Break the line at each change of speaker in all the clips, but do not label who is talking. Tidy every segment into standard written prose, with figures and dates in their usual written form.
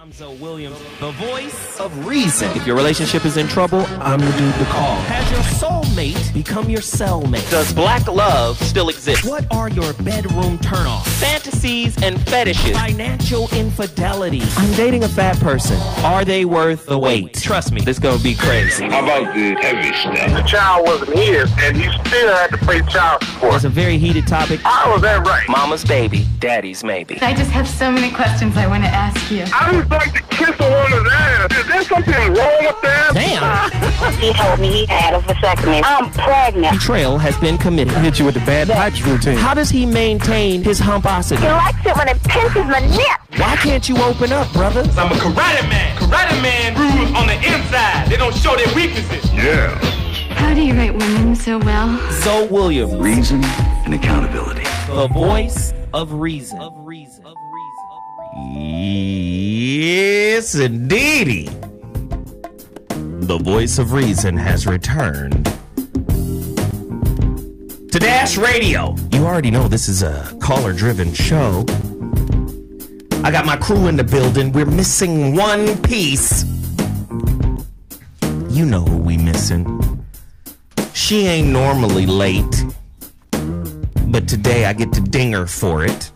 I'm Zoe Williams, the voice of reason. If your relationship is in trouble, I'm the dude to call. Has your soulmate become your cellmate? Does black love still exist? What are your bedroom turnoffs? Fantasies and fetishes. Financial infidelity. I'm dating a fat person. Are they worth the wait? Trust me, this gonna be crazy.
How about the heavy stuff?
The child wasn't his, and he still had to pay child support.
It's a very heated topic.
How was that right?
Mama's baby, daddy's maybe.
I just have so many questions I want to ask you.
I just like to kiss a woman's ass. Is there something wrong with that?
Damn.
He told me he had a vasectomy. I'm pregnant.
Betrayal has been committed.
Hit you with the bad pipes routine.
How does he maintain his humposity?
He likes it when it pinches my nip.
Why can't you open up, brother?
I'm a karate man. Karate man rules on the inside. They don't show their weaknesses.
Yeah.
How do you write women so well?
Zoe Williams,
Reason and accountability.
the voice of reason.
Yes, indeedy. The voice of reason has returned to Dash Radio. You already know this is a caller-driven show. I got my crew in the building. We're missing one piece. You know who we missing. She ain't normally late, but today I get to ding her for it.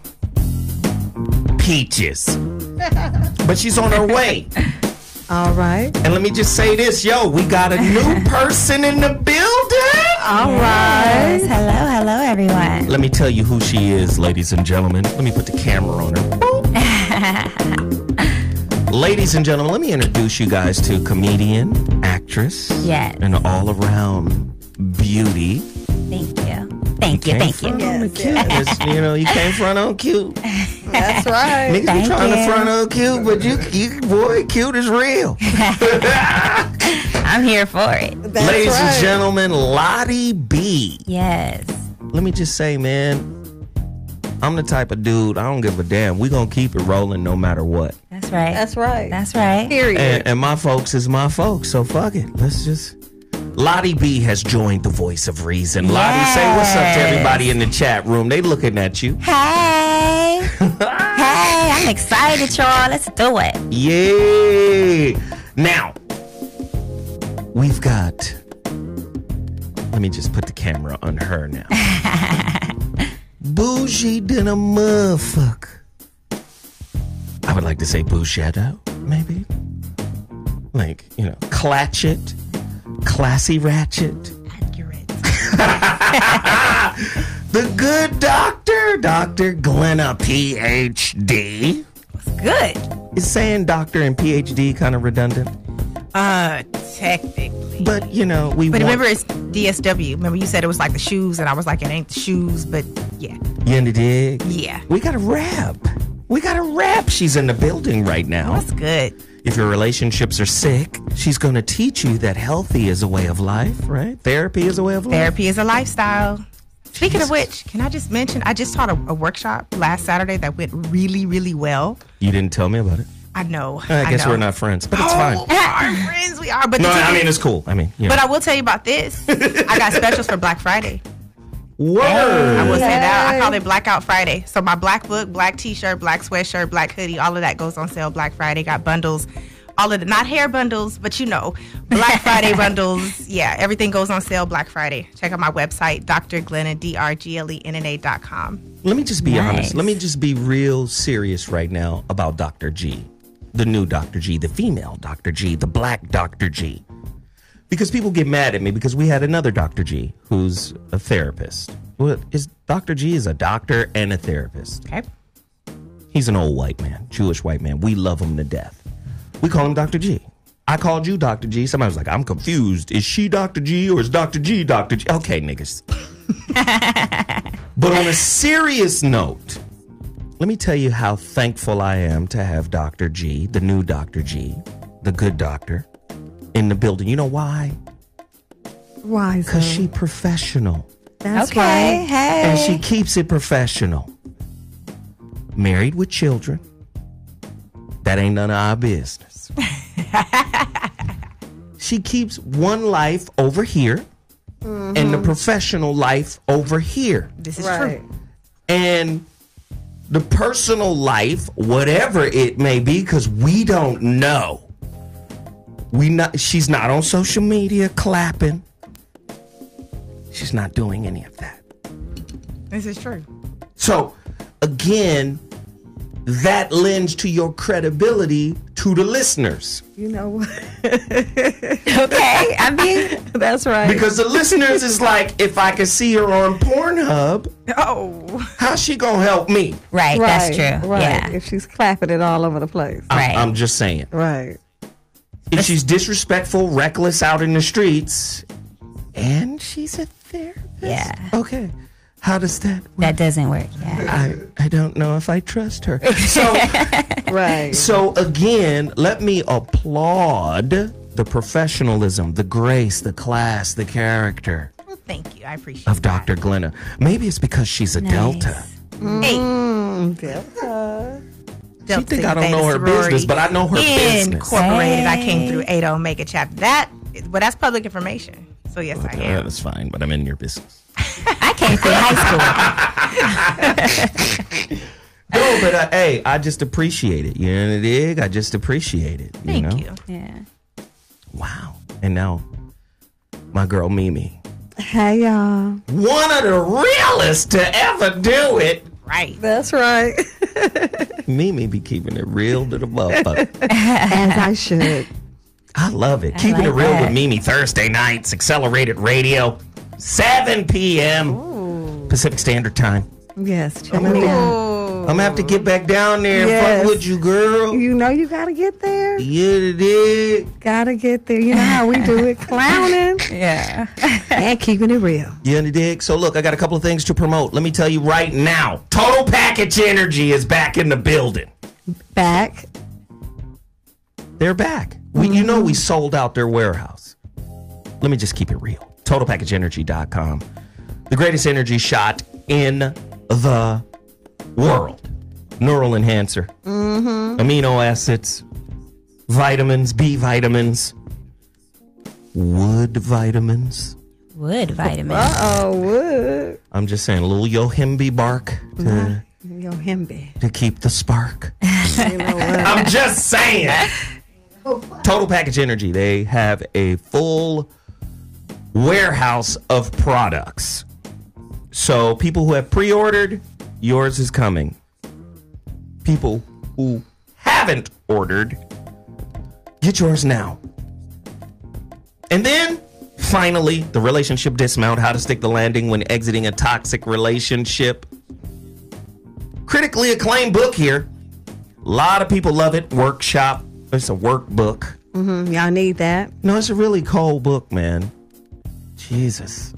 Peaches. But she's on her way.
All right.
And let me just say this, we got a new person in the building.
All right.
Hello, everyone.
Let me tell you who she is, ladies and gentlemen. Let me put the camera on her. Ladies and gentlemen, let me introduce you guys to comedian, actress,
Yes.
and all-around beauty.
Thank you.
Yes. You can't front on cute.
That's right.
Niggas be trying to front on cute, but you boy, cute is real.
I'm here for it.
That's
Ladies
right.
and gentlemen, Lottie B.
Yes.
Let me just say, man, I'm the type of dude, I don't give a damn. We gonna keep it rolling no matter what.
That's right.
That's right.
That's right.
Period.
And my folks is my folks, so fuck it. Let's just... Lottie B has joined the voice of reason.
Yes.
Lottie, say what's up to everybody in the chat room. They looking at you.
Hey. Hey, I'm excited, y'all. Let's do it.
Yeah. Now, we've got... Let me just put the camera on her now. Bougie than a motherfucker. I would like to say Bougetto, maybe. Like, Clatchet. Classy ratchet.
Accurate.
The good doctor, Dr. Glenna, PhD.
It's good.
Is saying doctor and PhD kind of redundant?
Technically.
But,
But remember, it's DSW. Remember, you said it was like the shoes, and I was like, it ain't the shoes, but yeah.
You in the dig?
Yeah.
We got a rap. She's in the building right now.
That's good.
If your relationships are sick, she's going to teach you that healthy is a way of life, right? Therapy is a way of life.
Therapy is a lifestyle. Speaking of which, can I just mention, I just taught a workshop last Saturday that went really, really well.
You didn't tell me about it.
I know.
I guess
know.
we're not friends, but it's fine.
We are friends. We are. But
No, it's cool.
But I will tell you about this. I got specials for Black Friday.
Word.
I will say that. I call it Blackout Friday. So my black book, black t-shirt, black sweatshirt, black hoodie, all of that goes on sale Black Friday. Got bundles. All of the, not hair bundles, but Black Friday bundles. Yeah, everything goes on sale Black Friday. Check out my website, drglenna, drglenna.com.
Let me just be
Nice.
honest. Let me just be real serious right now about Dr. G. The new Dr. G, the female Dr. G, the black Dr. G. Because people get mad at me because we had another Dr. G who's a therapist. Well, Dr. G is a doctor and a therapist.
Okay.
He's an old white man, Jewish white man. We love him to death. We call him Dr. G. I called you Dr. G. Somebody was like, I'm confused. Is she Dr. G or is Dr. G Dr. G? Okay, niggas. But on a serious note, let me tell you how thankful I am to have Dr. G, the new Dr. G, the good doctor, in the building. You know why?
Why?
Because she professional.
That's
Okay.
right.
Hey.
And she keeps it professional. Married with children. That ain't none of our business. She keeps one life over here and the professional life over here.
This is true.
And the personal life, whatever it may be, because we don't know. She's not on social media clapping. She's not doing any of that.
This is true.
So, again, that lends to your credibility to the listeners.
You know what?
Okay, I mean,
that's right.
Because the listeners is like, if I can see her on Pornhub, how's she gonna help me?
Right, that's true.
Right.
Yeah.
If she's clapping it all over the place.
Right.
I'm just saying.
Right.
If she's disrespectful, reckless out in the streets, and she's a therapist.
Yeah.
Okay. How does that work?
That doesn't work. Yeah.
I don't know if I trust her. So,
right.
So again, let me applaud the professionalism, the grace, the class, the character.
Well, thank you. I appreciate
of Dr. Glenna. Maybe it's because she's a Delta.
Delta.
She think I don't know her business, but I know her business.
Incorporated. I came through Ada Omega chapter. That's public information. So yes, I am.
That's fine, but I'm in your business.
I came through high
school. No, but hey, I just appreciate it. You know the dig? I just appreciate it.
Thank
you.
Yeah.
Wow. And now, my girl Mimi.
Hey, y'all.
One of the realest to ever do it.
Right.
That's right.
Mimi be keeping it real to the motherfucker.
As I should.
I love it. Keeping it real with Mimi Thursday nights, Accelerated Radio, 7 p.m. Pacific Standard Time.
Yes, check me out.
I'm going to have to get back down there and fuck with you, girl.
You know you got to get there.
Yeah, it is.
Got to get there. You know how we do it. Clowning.
Yeah.
And keeping it real.
You know the dig? So look, I got a couple of things to promote. Let me tell you right now. Total Package Energy is back in the building.
Back.
They're back. You know we sold out their warehouse. Let me just keep it real. TotalPackageEnergy.com. The greatest energy shot in the world. Neural enhancer. Amino acids. Vitamins. B vitamins. Wood vitamins.
Wood vitamins.
Uh-oh, wood.
I'm just saying, a little yohimbe bark to keep the spark.
You know what?
I'm just saying. Total Package Energy. They have a full warehouse of products. So people who have pre-ordered, yours is coming. People who haven't ordered, get yours now. And then, finally, the relationship dismount, how to stick the landing when exiting a toxic relationship. Critically acclaimed book here. A lot of people love it. Workshop. It's a workbook.
Y'all need that.
No, it's a really cold book, man. Jesus.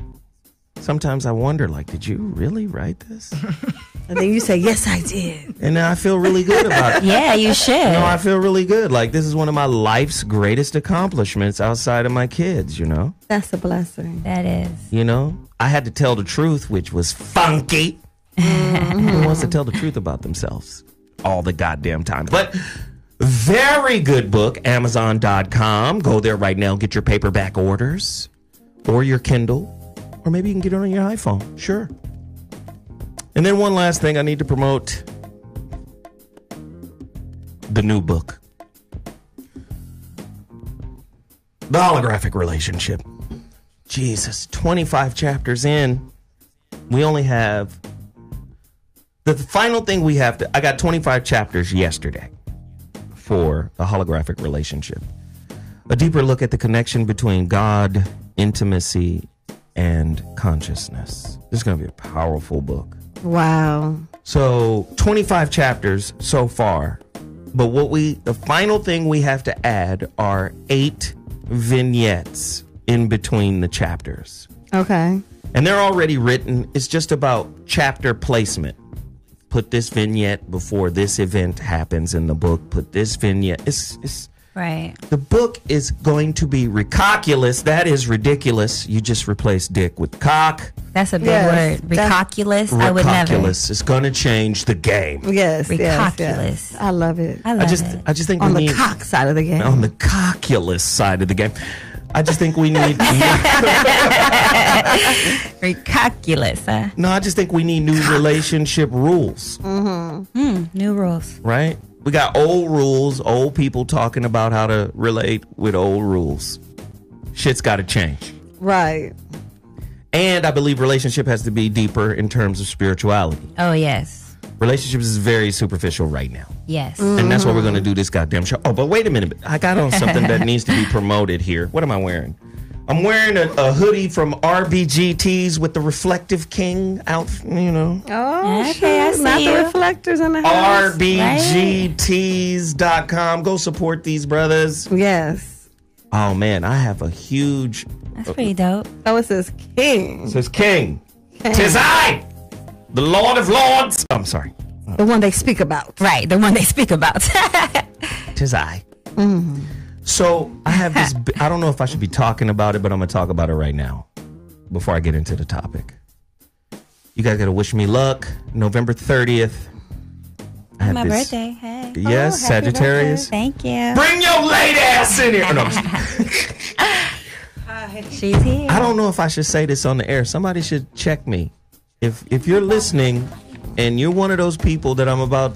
Sometimes I wonder, like, did you really write this?
And then you say, yes, I did.
And now I feel really good about it.
Yeah, you should.
No, I feel really good. Like, this is one of my life's greatest accomplishments outside of my kids, you know?
That's a blessing.
That is.
You know? I had to tell the truth, which was funky. Who wants to tell the truth about themselves all the goddamn time? But very good book, Amazon.com. Go there right now, get your paperback orders or your Kindle. Or maybe you can get it on your iPhone. Sure. And then one last thing I need to promote. The new book. The Holographic Relationship. Jesus. 25 chapters in. We only have... The final thing we have to... I got 25 chapters yesterday for The Holographic Relationship. A deeper look at the connection between God, intimacy, and consciousness. This is going to be a powerful book.
Wow.
So 25 chapters so far, but the final thing we have to add are 8 vignettes in between the chapters.
Okay.
And they're already written. It's just about chapter placement. Put this vignette before this event happens in the book. Put this vignette. It's
right.
The book is going to be ridiculous. That is ridiculous. You just replace dick with cock.
That's a big word. Ridiculous. I would never.
Ridiculous. It's going to change the game.
Yes.
Ridiculous.
Yes. I love it.
I just
think
on the cock side of the game.
On the cockulous side of the game. I just think we need.
Recalculus, huh?
No, I just think we need new relationship rules.
New rules.
Right? We got old rules, old people talking about how to relate with old rules. Shit's got to change.
Right.
And I believe relationship has to be deeper in terms of spirituality.
Oh, yes.
Relationships is very superficial right now.
Yes.
And that's why we're going to do this goddamn show. Oh, but wait a minute. I got on something that needs to be promoted here. What am I wearing? I'm wearing a hoodie from RBG Tees with the Reflective King out, you know.
Oh,
Okay, I
shit.
see
Not
you.
the reflectors in the house.
RBGtees.com. Go support these brothers.
Yes.
Oh, man. I have a huge...
That's pretty dope.
Oh, it says king.
It says King. Tis I, the Lord of Lords. I'm sorry.
The one they speak about.
Right, the one they speak about.
Tis I. So I have this. I don't know if I should be talking about it, but I'm gonna talk about it right now before I get into the topic. You guys gotta wish me luck. November 30th. I have
My
this-
birthday. Hey.
Yes,
Oh, happy
Sagittarius.
birthday. Thank you.
Bring your late ass in here. No,
She's here.
I don't know if I should say this on the air. Somebody should check me. If you're listening and you're one of those people that I'm about,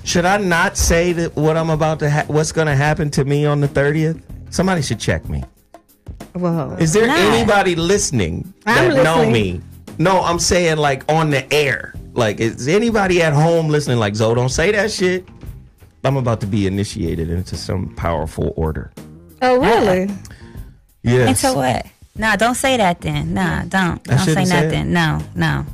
should I not say that what I'm about to what's going to happen to me on the 30th? Somebody should check me.
Whoa.
Is there
Not.
anybody listening
I'm
that know
listening.
me? No, I'm saying like on the air. Like, is anybody at home listening like, Zoe, don't say that shit? I'm about to be initiated into some powerful order.
Oh, really?
Yes.
Into what? Nah, don't say that then. Nah, don't.
I
Don't say
shouldn't say
nothing. No, no.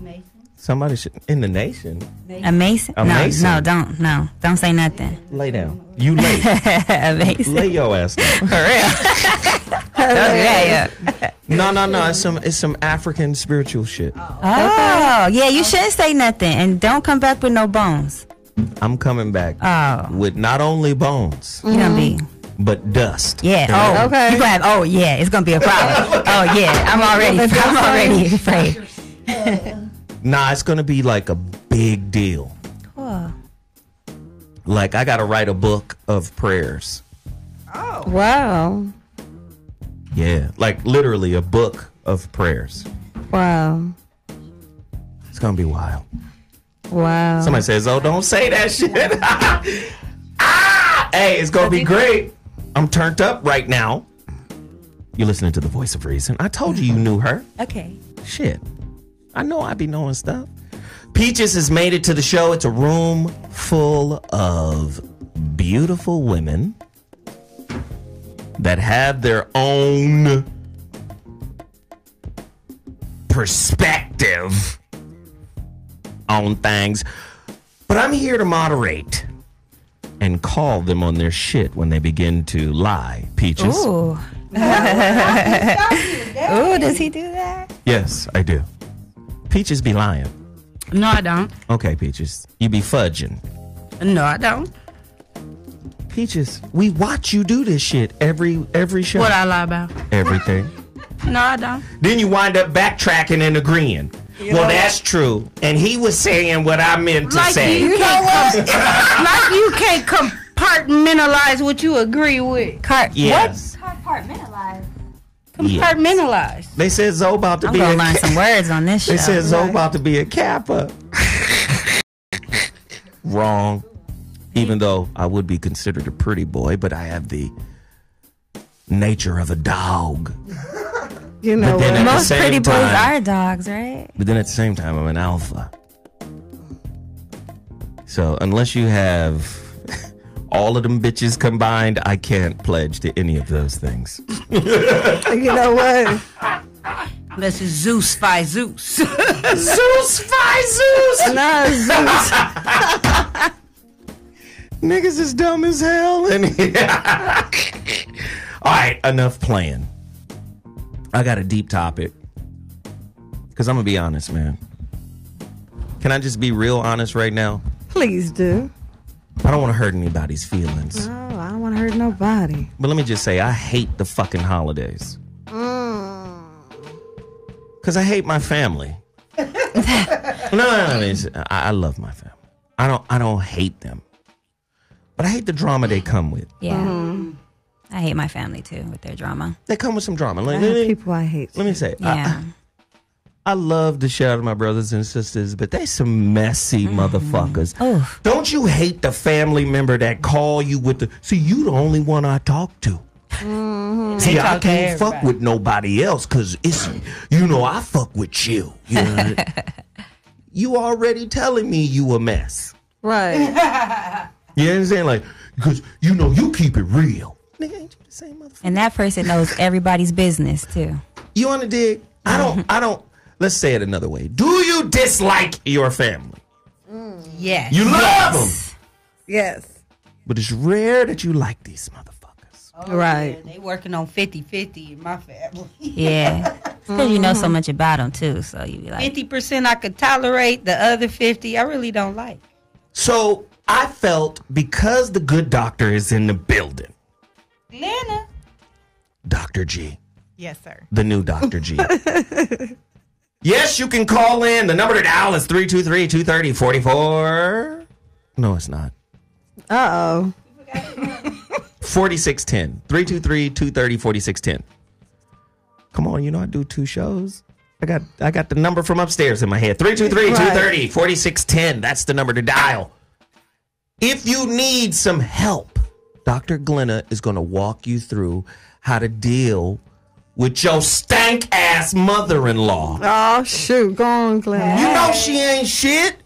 Somebody should, in the nation.
Amazing?
A
No,
mason.
no, don't. No, don't say nothing.
Lay down. You lay.
Amazing.
Lay your ass down.
For real. Yeah.
No. It's some African spiritual shit.
Oh, yeah, you shouldn't say nothing. And don't come back with no bones.
I'm coming back
Oh.
with not only bones,
You're going to be...
but dust.
Yeah. Oh,
Okay.
You gonna have, oh, yeah. It's going to be a problem. Oh, yeah. I'm already afraid.
Nah, it's gonna be like a big deal.
Cool.
Like, I gotta write a book of prayers.
Wow.
Yeah, like literally a book of prayers.
Wow.
It's gonna be wild.
Wow.
Somebody says, "Oh, don't say that shit." Hey, it's gonna be great. I'm turned up right now. You're listening to the voice of reason. I told you knew her.
Okay.
Shit. I know I be knowing stuff. Peaches has made it to the show. It's a room full of beautiful women that have their own perspective on things. But I'm here to moderate and call them on their shit when they begin to lie. Peaches.
Ooh. Ooh, does he do that?
Yes, I do. Peaches be lying.
No, I don't.
Okay, Peaches. You be fudging.
No, I don't.
Peaches, we watch you do this shit every show.
What I lie about?
Everything.
No, I don't.
Then you wind up backtracking and agreeing. Well, that's true. And he was saying what I meant to say.
You can't like you can't compartmentalize what you agree with.
Yes.
Compartmentalize.
They said Zoe about to
I'm
be
going
a
to learn some words on this show.
They said Zoe about to be a Kappa. Wrong. Even though I would be considered a pretty boy, but I have the nature of a dog.
You know
But then
what?
at the
Most
same
pretty boys
time-
are dogs, right?
But then at the same time, I'm an alpha. So unless you have all of them bitches combined, I can't pledge to any of those things.
You know what?
This is Zeus fi Zeus.
Zeus, fi Zeus!
Nah, Zeus.
Niggas is dumb as hell. And all right, enough playing. I got a deep topic. Because I'm going to be honest, man. Can I just be real honest right now?
Please do.
I don't want to hurt anybody's feelings.
No, I don't want to hurt nobody.
But let me just say, I hate the fucking holidays. Because I hate my family. No, I love my family. I don't hate them. But I hate the drama they come with.
Yeah. I hate my family too with their drama.
They come with some drama.
I have people I hate.
Let me say,
Yeah.
I love the shit out of my brothers and sisters, but they some messy motherfuckers.
Oof.
Don't you hate the family member that call you with the... See, you the only one I talk to. See, I can't fuck with nobody else because it's, I fuck with you. You know? You already telling me you a mess.
Right.
You know what I'm saying? Like, because you keep it real. Nigga, ain't you the same motherfucker?
And that person knows everybody's business too.
You on the dig? I don't. Let's say it another way. Do you dislike your family?
Yes.
You love them.
Yes.
But it's rare that you like these motherfuckers.
Oh,
Right.
Yeah, they working on 50-50 in my family.
Yeah. Because you know so much about them too, so you be like
50% I could tolerate, the other 50 I really don't like.
So I felt because the good doctor is in the building,
Glenna.
Dr. G,
Yes, sir.
the new Dr. G. Yes, you can call in. The number to dial is 323-230-44. No, it's not. 4610. 323-230-4610. Come on, I do 2 shows. I got the number from upstairs in my head. 323-230-4610. That's the number to dial. If you need some help, Dr. Glenna is going to walk you through how to deal with your stank-ass mother-in-law.
Oh, shoot. Go on, Glenn.
You know she ain't shit.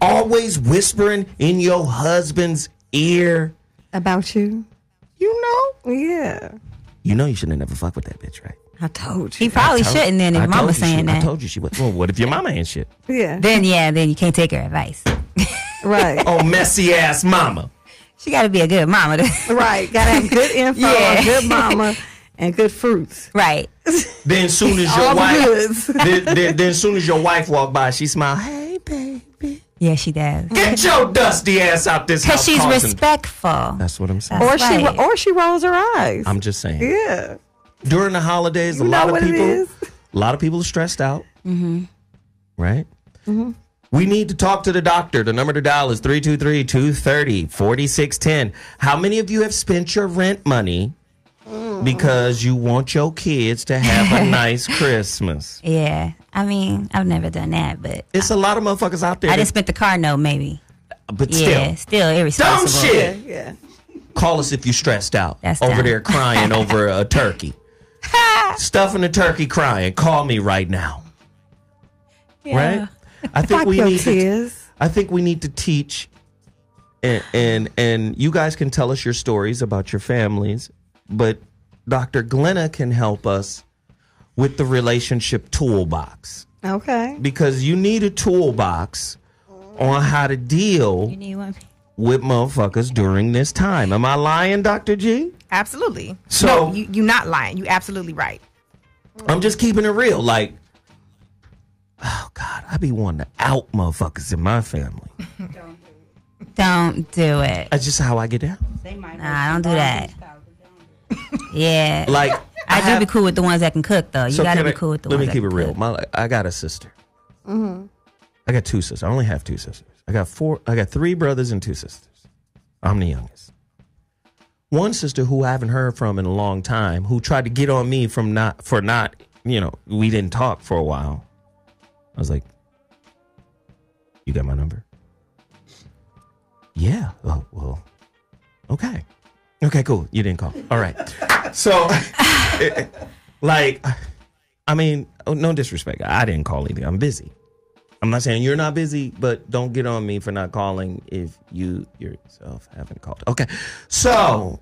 Always whispering in your husband's ear.
About you? Yeah.
You know you shouldn't have never fucked with that bitch, right?
I told you.
he probably shouldn't then if mama's saying
I
that.
told you she would. Well, what if your mama ain't shit?
Yeah.
Then you can't take her advice.
Right.
Oh, messy ass mama.
She got to be a good mama.
Right. Got to have good info,
Yeah.
a good mama, and good fruits.
Right.
Then soon as your
All the
wife,
goods.
then soon as your wife walk by, she smile. Hey, baby,
Yeah, she does.
get your dusty ass out this house.
Because she's
Carson.
respectful.
That's what I'm saying.
That's right.
Or she rolls her eyes.
I'm just saying.
Yeah.
During the holidays,
You
a
know
lot of
what it
people,
is.
a lot of people are stressed out. Mm-hmm. Right. Mm-hmm. We need to talk to the doctor. The number to dial is 323-230-4610. How many of you have spent your rent money because you want your kids to have a nice Christmas?
Yeah. I mean, I've never done that, but
It's a lot of motherfuckers out there.
I just spent the car note maybe.
but
Yeah, still irresponsible.
dumb shit.
Yeah.
Call us if you're stressed out.
That's
over
dumb.
there crying over a turkey. Stuffing a turkey crying. Call me right now. Right? I think
Wipe
we
your
need
tears.
I think we need to teach and you guys can tell us your stories about your families, but Dr. Glenna can help us with the relationship toolbox.
Okay.
Because you need a toolbox on how to deal
You need one.
with motherfuckers during this time. Am I lying, Dr. G?
Absolutely.
So-
no, you're not lying. You're absolutely right.
I'm just keeping it real. Like, oh God, I be wanting to out motherfuckers in my family.
Don't do it.
That's just how I get down.
Nah, don't do that. Yeah.
Like,
I do be cool with the ones that can cook, though. You
so
gotta
can
be
I-
cool with the
let
ones
me
that
keep
can
it real.
cook.
I got a sister. I got 2 sisters. I only have 2 sisters. I got 3 brothers and 2 sisters. I'm the youngest. One sister who I haven't heard from in a long time, who tried to get on me for not, we didn't talk for a while. I was like, you got my number? Yeah. Oh, well, okay. Okay, cool. You didn't call. All right. So, no disrespect. I didn't call either. I'm busy. I'm not saying you're not busy, but don't get on me for not calling if you yourself haven't called. Okay. So,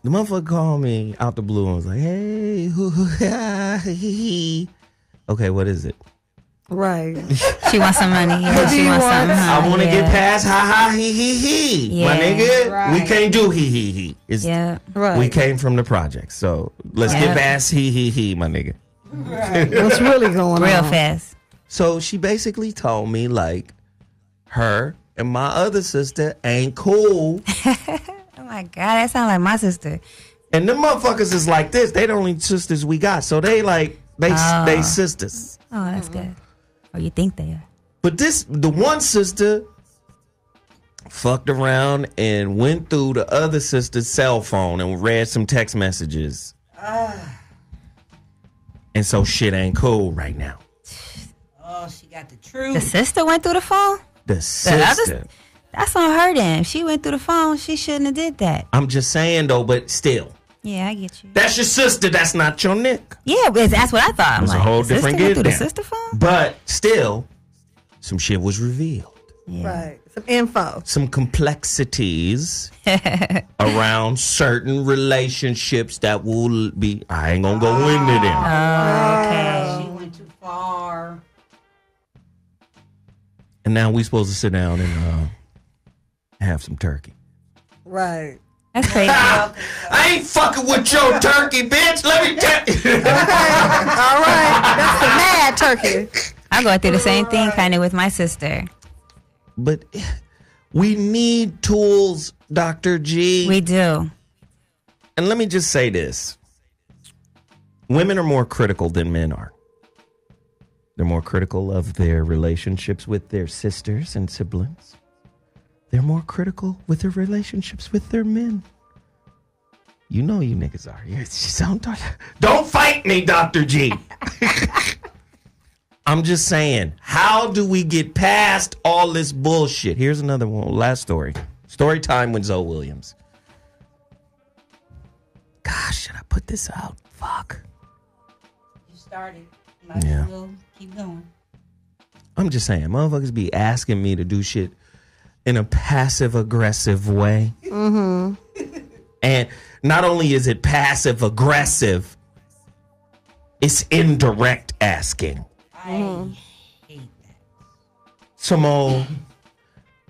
the motherfucker called me out the blue and was like, hey, okay, what is it?
Right.
She wants some money. Yeah,
What do
she
you
wants
want?
something.
I want to
yeah.
get past he. My
Yeah.
nigga, we
Right.
can't do he. It's,
Yeah.
Right.
We came from the project, so let's
Yeah.
get past he, my nigga.
What's really going
Real
on?
fast.
So she basically told me like her and my other sister ain't cool.
Oh my God, that sounds like my sister.
And them motherfuckers is like this. They the only sisters we got. So they sisters.
Oh, that's good. Or you think they are.
But the one sister, fucked around and went through the other sister's cell phone and read some text messages. And so shit ain't cool right now.
Oh, she got the truth.
The sister went through the phone?
The sister.
That's on her then. If she went through the phone, she shouldn't have did that.
I'm just saying, though, but still.
Yeah, I get you.
That's your sister. That's not your Nick.
Yeah, that's what I thought.
It's a whole different get
through
down.
the sister phone?
But still, some shit was revealed.
Yeah.
Right. Some info.
Some complexities around certain relationships that will be. I ain't gonna go into them.
Okay. She went too far.
And now we supposed to sit down and have some turkey.
Right.
That's crazy.
I ain't fucking with your turkey, bitch. Let me tell you.
All right. That's the mad turkey.
I'm going through the same thing kind of with my sister.
But we need tools, Dr. G.
We do.
And let me just say this. Women are more critical than men are. They're more critical of their relationships with their sisters and siblings. They're more critical with their relationships with their men. You know you niggas are. Don't fight me, Dr. G. I'm just saying, how do we get past all this bullshit? Here's another one. Last story. Story time with Zoe Williams. Gosh, should I put this out? Fuck.
You started. Might as well keep going.
I'm just saying, motherfuckers be asking me to do shit in a passive-aggressive way. Mm-hmm. And not only is it passive-aggressive, it's indirect asking.
I hate that.
Simone,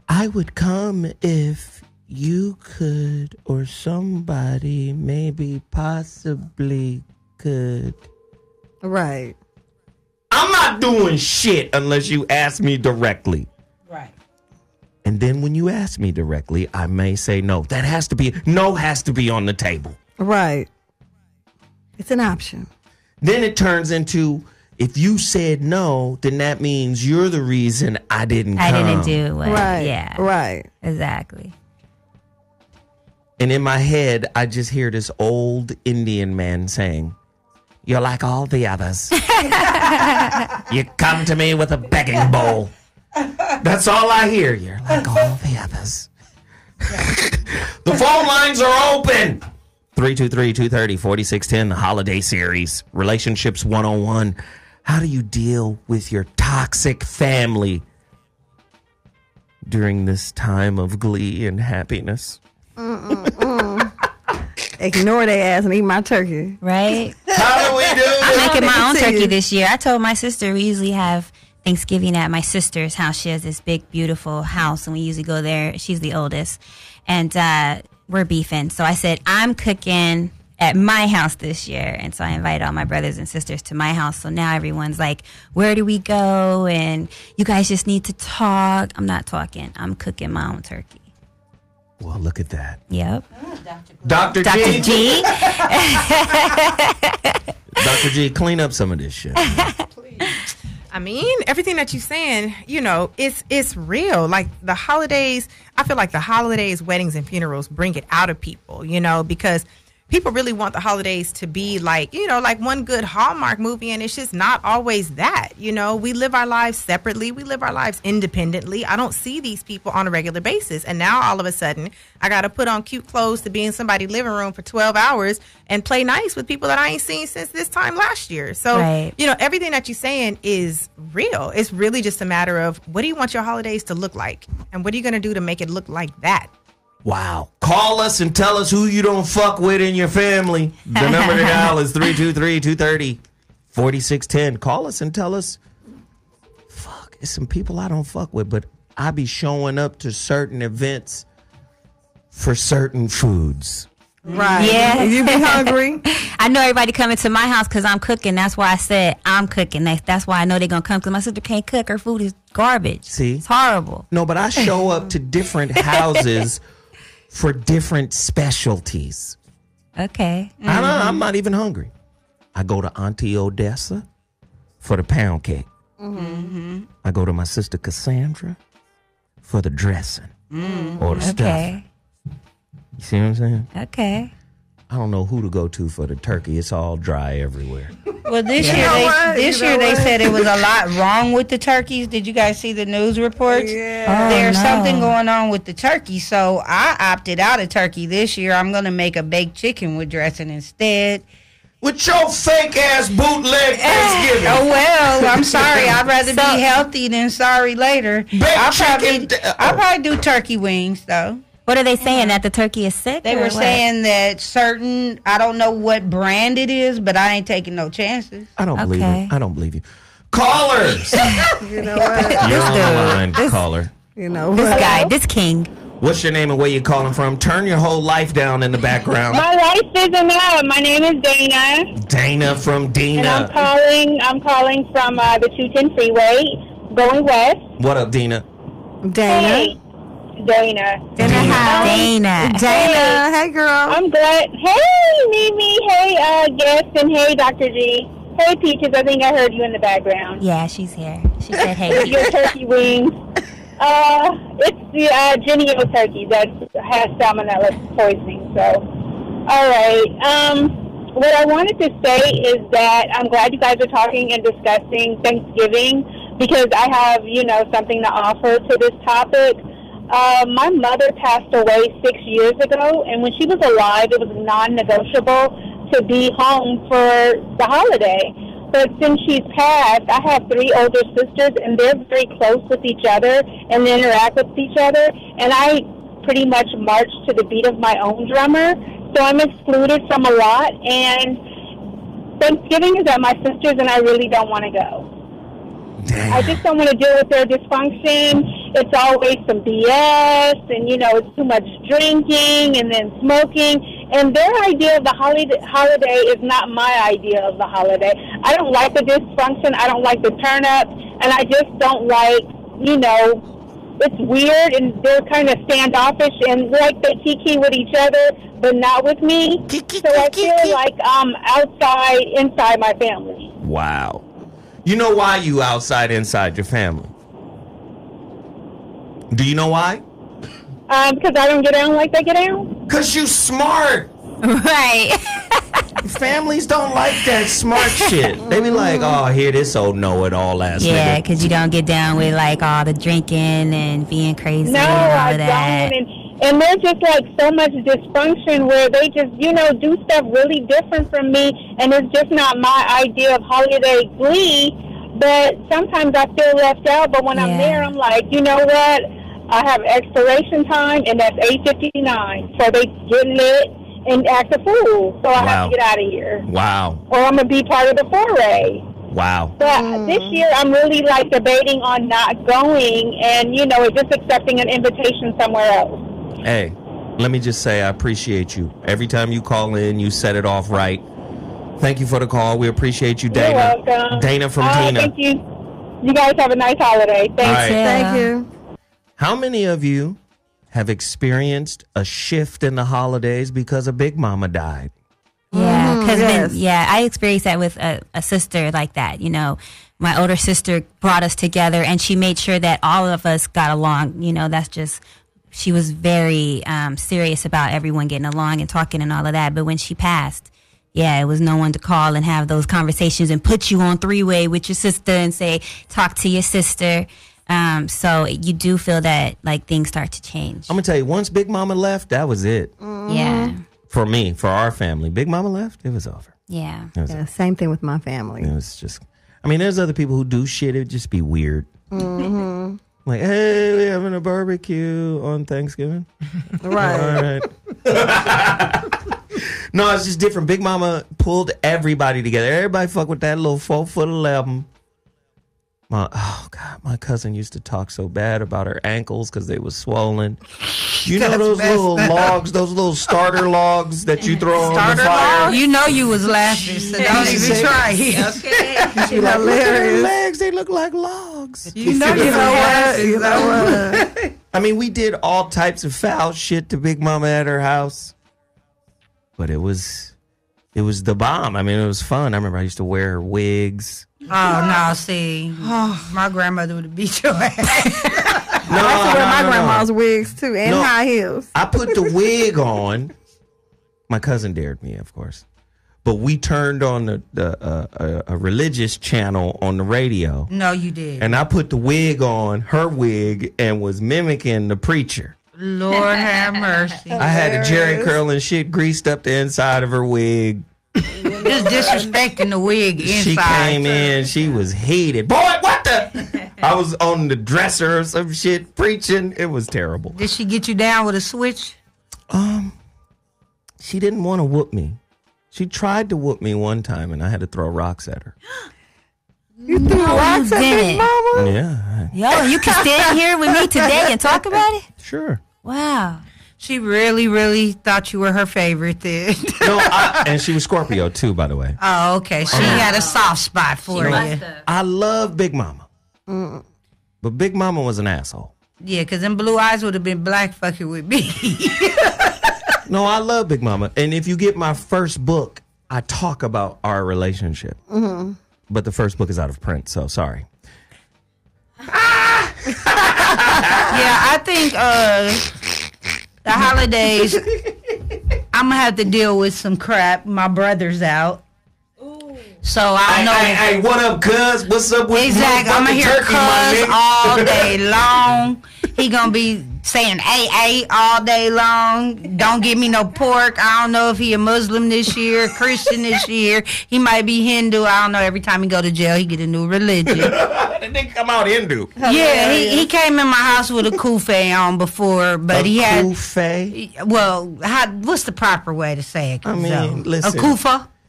I would come if you could, or somebody maybe possibly could.
Right.
I'm not doing shit unless you ask me directly.
Right.
And then when you ask me directly, I may say no. Has to be on the table.
Right. It's an option.
Then it turns into, if you said no, then that means you're the reason I didn't come.
I didn't do it.
Right.
Yeah.
Right.
Exactly.
And in my head, I just hear this old Indian man saying, "You're like all the others. You come to me with a begging bowl." That's all I hear. You're like all the others. The phone lines are open. 323-230-4610, the holiday series. Relationships 101. How do you deal with your toxic family during this time of glee and happiness?
Ignore their ass and eat my turkey.
Right?
How do we do it?
I'm making my own turkey this year. I told my sister we usually have Thanksgiving at my sister's house. She has this big, beautiful house, and we usually go there. She's the oldest. And we're beefing. So I said, I'm cooking at my house this year. And so I invited all my brothers and sisters to my house. So now everyone's like, where do we go? And you guys just need to talk. I'm not talking. I'm cooking my own turkey.
Well, look at that.
Yep.
Dr.
Dr. G.
Dr. G, clean up some of this shit.
I mean, everything that you're saying, it's real. Like the holidays, I feel like the holidays, weddings, and funerals bring it out of people, because people really want the holidays to be like, like one good Hallmark movie, and it's just not always that. We live our lives separately. We live our lives independently. I don't see these people on a regular basis. And now all of a sudden, I got to put on cute clothes to be in somebody's living room for 12 hours and play nice with people that I ain't seen since this time last year. So,
Right.
Everything that you're saying is real. It's really just a matter of, what do you want your holidays to look like? And what are you going to do to make it look like that?
Wow. Call us and tell us who you don't fuck with in your family. The number to dial is 323-230-4610. Call us and tell us, fuck, it's some people I don't fuck with, but I be showing up to certain events for certain foods.
Right.
Yeah.
You be hungry.
I know everybody coming to my house because I'm cooking. That's why I said I'm cooking. That's why I know they're going to come, because my sister can't cook. Her food is garbage.
See?
It's horrible.
No, but I show up to different houses for different specialties.
Okay.
I'm not even hungry. I go to Auntie Odessa for the pound cake. Mm-hmm. I go to my sister Cassandra for the dressing. or the stuff.
Okay.
You see what I'm saying?
Okay.
I don't know who to go to for the turkey. It's all dry everywhere.
Well, this year they said it was a lot wrong with the turkeys. Did you guys see the news reports?
Yeah.
There's something going on with the turkey, so I opted out of turkey this year. I'm going to make a baked chicken with dressing instead.
With your fake ass bootleg Thanksgiving.
Oh well, I'm sorry. I'd rather be healthy than sorry later. I'll probably do turkey wings though.
What are they saying? That the turkey is sick?
They were saying that certain, I don't know what brand it is, but I ain't taking no chances.
I don't believe you. I don't believe you. Callers!
You know what?
You're on the line, caller.
You know
this
what?
guy, this king.
What's your name and where you calling from? Turn your whole life down in the background.
My life isn't up. My name is Dana.
Dana from Dina.
And I'm calling from the 210 freeway, going west.
What up, Dina?
Dana.
Hey, Dana.
Dana.
Hey, girl.
I'm glad. Hey, Mimi. Hey, guest. And hey, Dr. G. Hey, Peaches. I think I heard you in the background.
Yeah, she's here. She said, hey.
With your turkey wings. It's the Genio turkey that has salmonella poisoning. So, all right. What I wanted to say is that I'm glad you guys are talking and discussing Thanksgiving because I have, something to offer to this topic. My mother passed away 6 years ago, and when she was alive, it was non-negotiable to be home for the holiday. But since she's passed, I have 3 older sisters, and they're very close with each other and they interact with each other. And I pretty much march to the beat of my own drummer, so I'm excluded from a lot. And Thanksgiving is at my sister's, and I really don't want to go. Damn. I just don't want to deal with their dysfunction. It's always some BS, and, it's too much drinking and then smoking. And their idea of the holiday is not my idea of the holiday. I don't like the dysfunction. I don't like the turn-up. And I just don't like, it's weird, and they're kind of standoffish, and like they kiki with each other, but not with me. So I feel like I'm inside my family.
Wow. You know why you inside your family? Do you know why?
Because I don't get down like they get down?
Because you smart.
Right.
Families don't like that smart shit. They be like, oh, here this old know-it-all ass
Yeah,
nigga.
because you don't get down with, all the drinking and being crazy and all of that.
Don't. And there's just, so much dysfunction where they just, do stuff really different from me, and it's just not my idea of holiday glee. But sometimes I feel left out, but when I'm there, I'm like, you know what? I have expiration time, and that's 8:59. So they get lit and act a fool. So I have to get out of here.
Wow.
Or I'm going to be part of the foray.
Wow.
But this year, I'm really, debating on not going and, just accepting an invitation somewhere else.
Hey, let me just say I appreciate you. Every time you call in, you set it off right. Thank you for the call. We appreciate you, Dana.
You're welcome.
Dana from Dina.
Thank you. You guys have a nice holiday. Thanks.
Right.
Thank you.
How many of you have experienced a shift in the holidays because a Big Mama died?
Yeah, because
yes.
I experienced that with a sister like that. My older sister brought us together, and she made sure that all of us got along. That's just, she was very serious about everyone getting along and talking and all of that. But when she passed, it was no one to call and have those conversations and put you on three-way with your sister and say, talk to your sister. So you do feel that things start to change.
I'm going to tell you, once Big Mama left, that was it.
Yeah.
For me, for our family. Big Mama left, it was over.
Yeah.
Same thing with my family.
It was just, there's other people who do shit. It would just be weird. Mm-hmm. Like, hey, we're having a barbecue on Thanksgiving.
Right.
All right. No, it's just different. Big Mama pulled everybody together. Everybody fuck with that little 4'11". My cousin used to talk so bad about her ankles because they was swollen. You know those little logs, those little starter logs that you throw on the fire?
You know you was laughing, so don't even try. Okay.
She's like, look at her legs, they look like logs.
You know what?
You know what?
We did all types of foul shit to Big Mama at her house. But it was the bomb. It was fun. I remember I used to wear her wigs.
Oh, no, see. My grandmother would have beat your ass.
I like to wear my grandma's wigs too, and high heels.
I put the wig on. My cousin dared me, of course. But we turned on a religious channel on the radio.
No, you did.
And I put the wig on, her wig, and was mimicking the preacher.
Lord have mercy.
I had the Jerry curl and shit greased up the inside of her wig.
Just disrespecting the wig inside.
She came in, she was heated. Boy, what the? I was on the dresser or some shit preaching. It was terrible.
Did she get you down with a switch?
She didn't want to whoop me. She tried to whoop me one time, and I had to throw rocks at her.
You threw rocks at Big Mama?
Yeah.
Yo, you can stand here with me today and talk about it?
Sure.
Wow.
She really, really thought you were her favorite then.
No, and she was Scorpio too, by the way.
Oh, okay. She had a soft spot for you.
I love Big Mama. But Big Mama was an asshole.
Yeah, because them blue eyes would have been black fucking with me.
No, I love Big Mama. And if you get my first book, I talk about our relationship. Mm-hmm. But the first book is out of print, so sorry.
Yeah, I think the holidays, I'm going to have to deal with some crap. My brother's out. So I know.
Hey, what up, cuz? What's up with
exactly. I'm going to hear cuz all day long. He going to be saying AA all day long. Don't give me no pork. I don't know if he a Muslim this year, Christian this year. He might be Hindu. I don't know. Every time he go to jail, he get a new religion.
They come out Hindu.
Yeah, he came in my house with a kufi on before, but he had
kufi.
Well, what's the proper way to say it?
I mean, listen,
a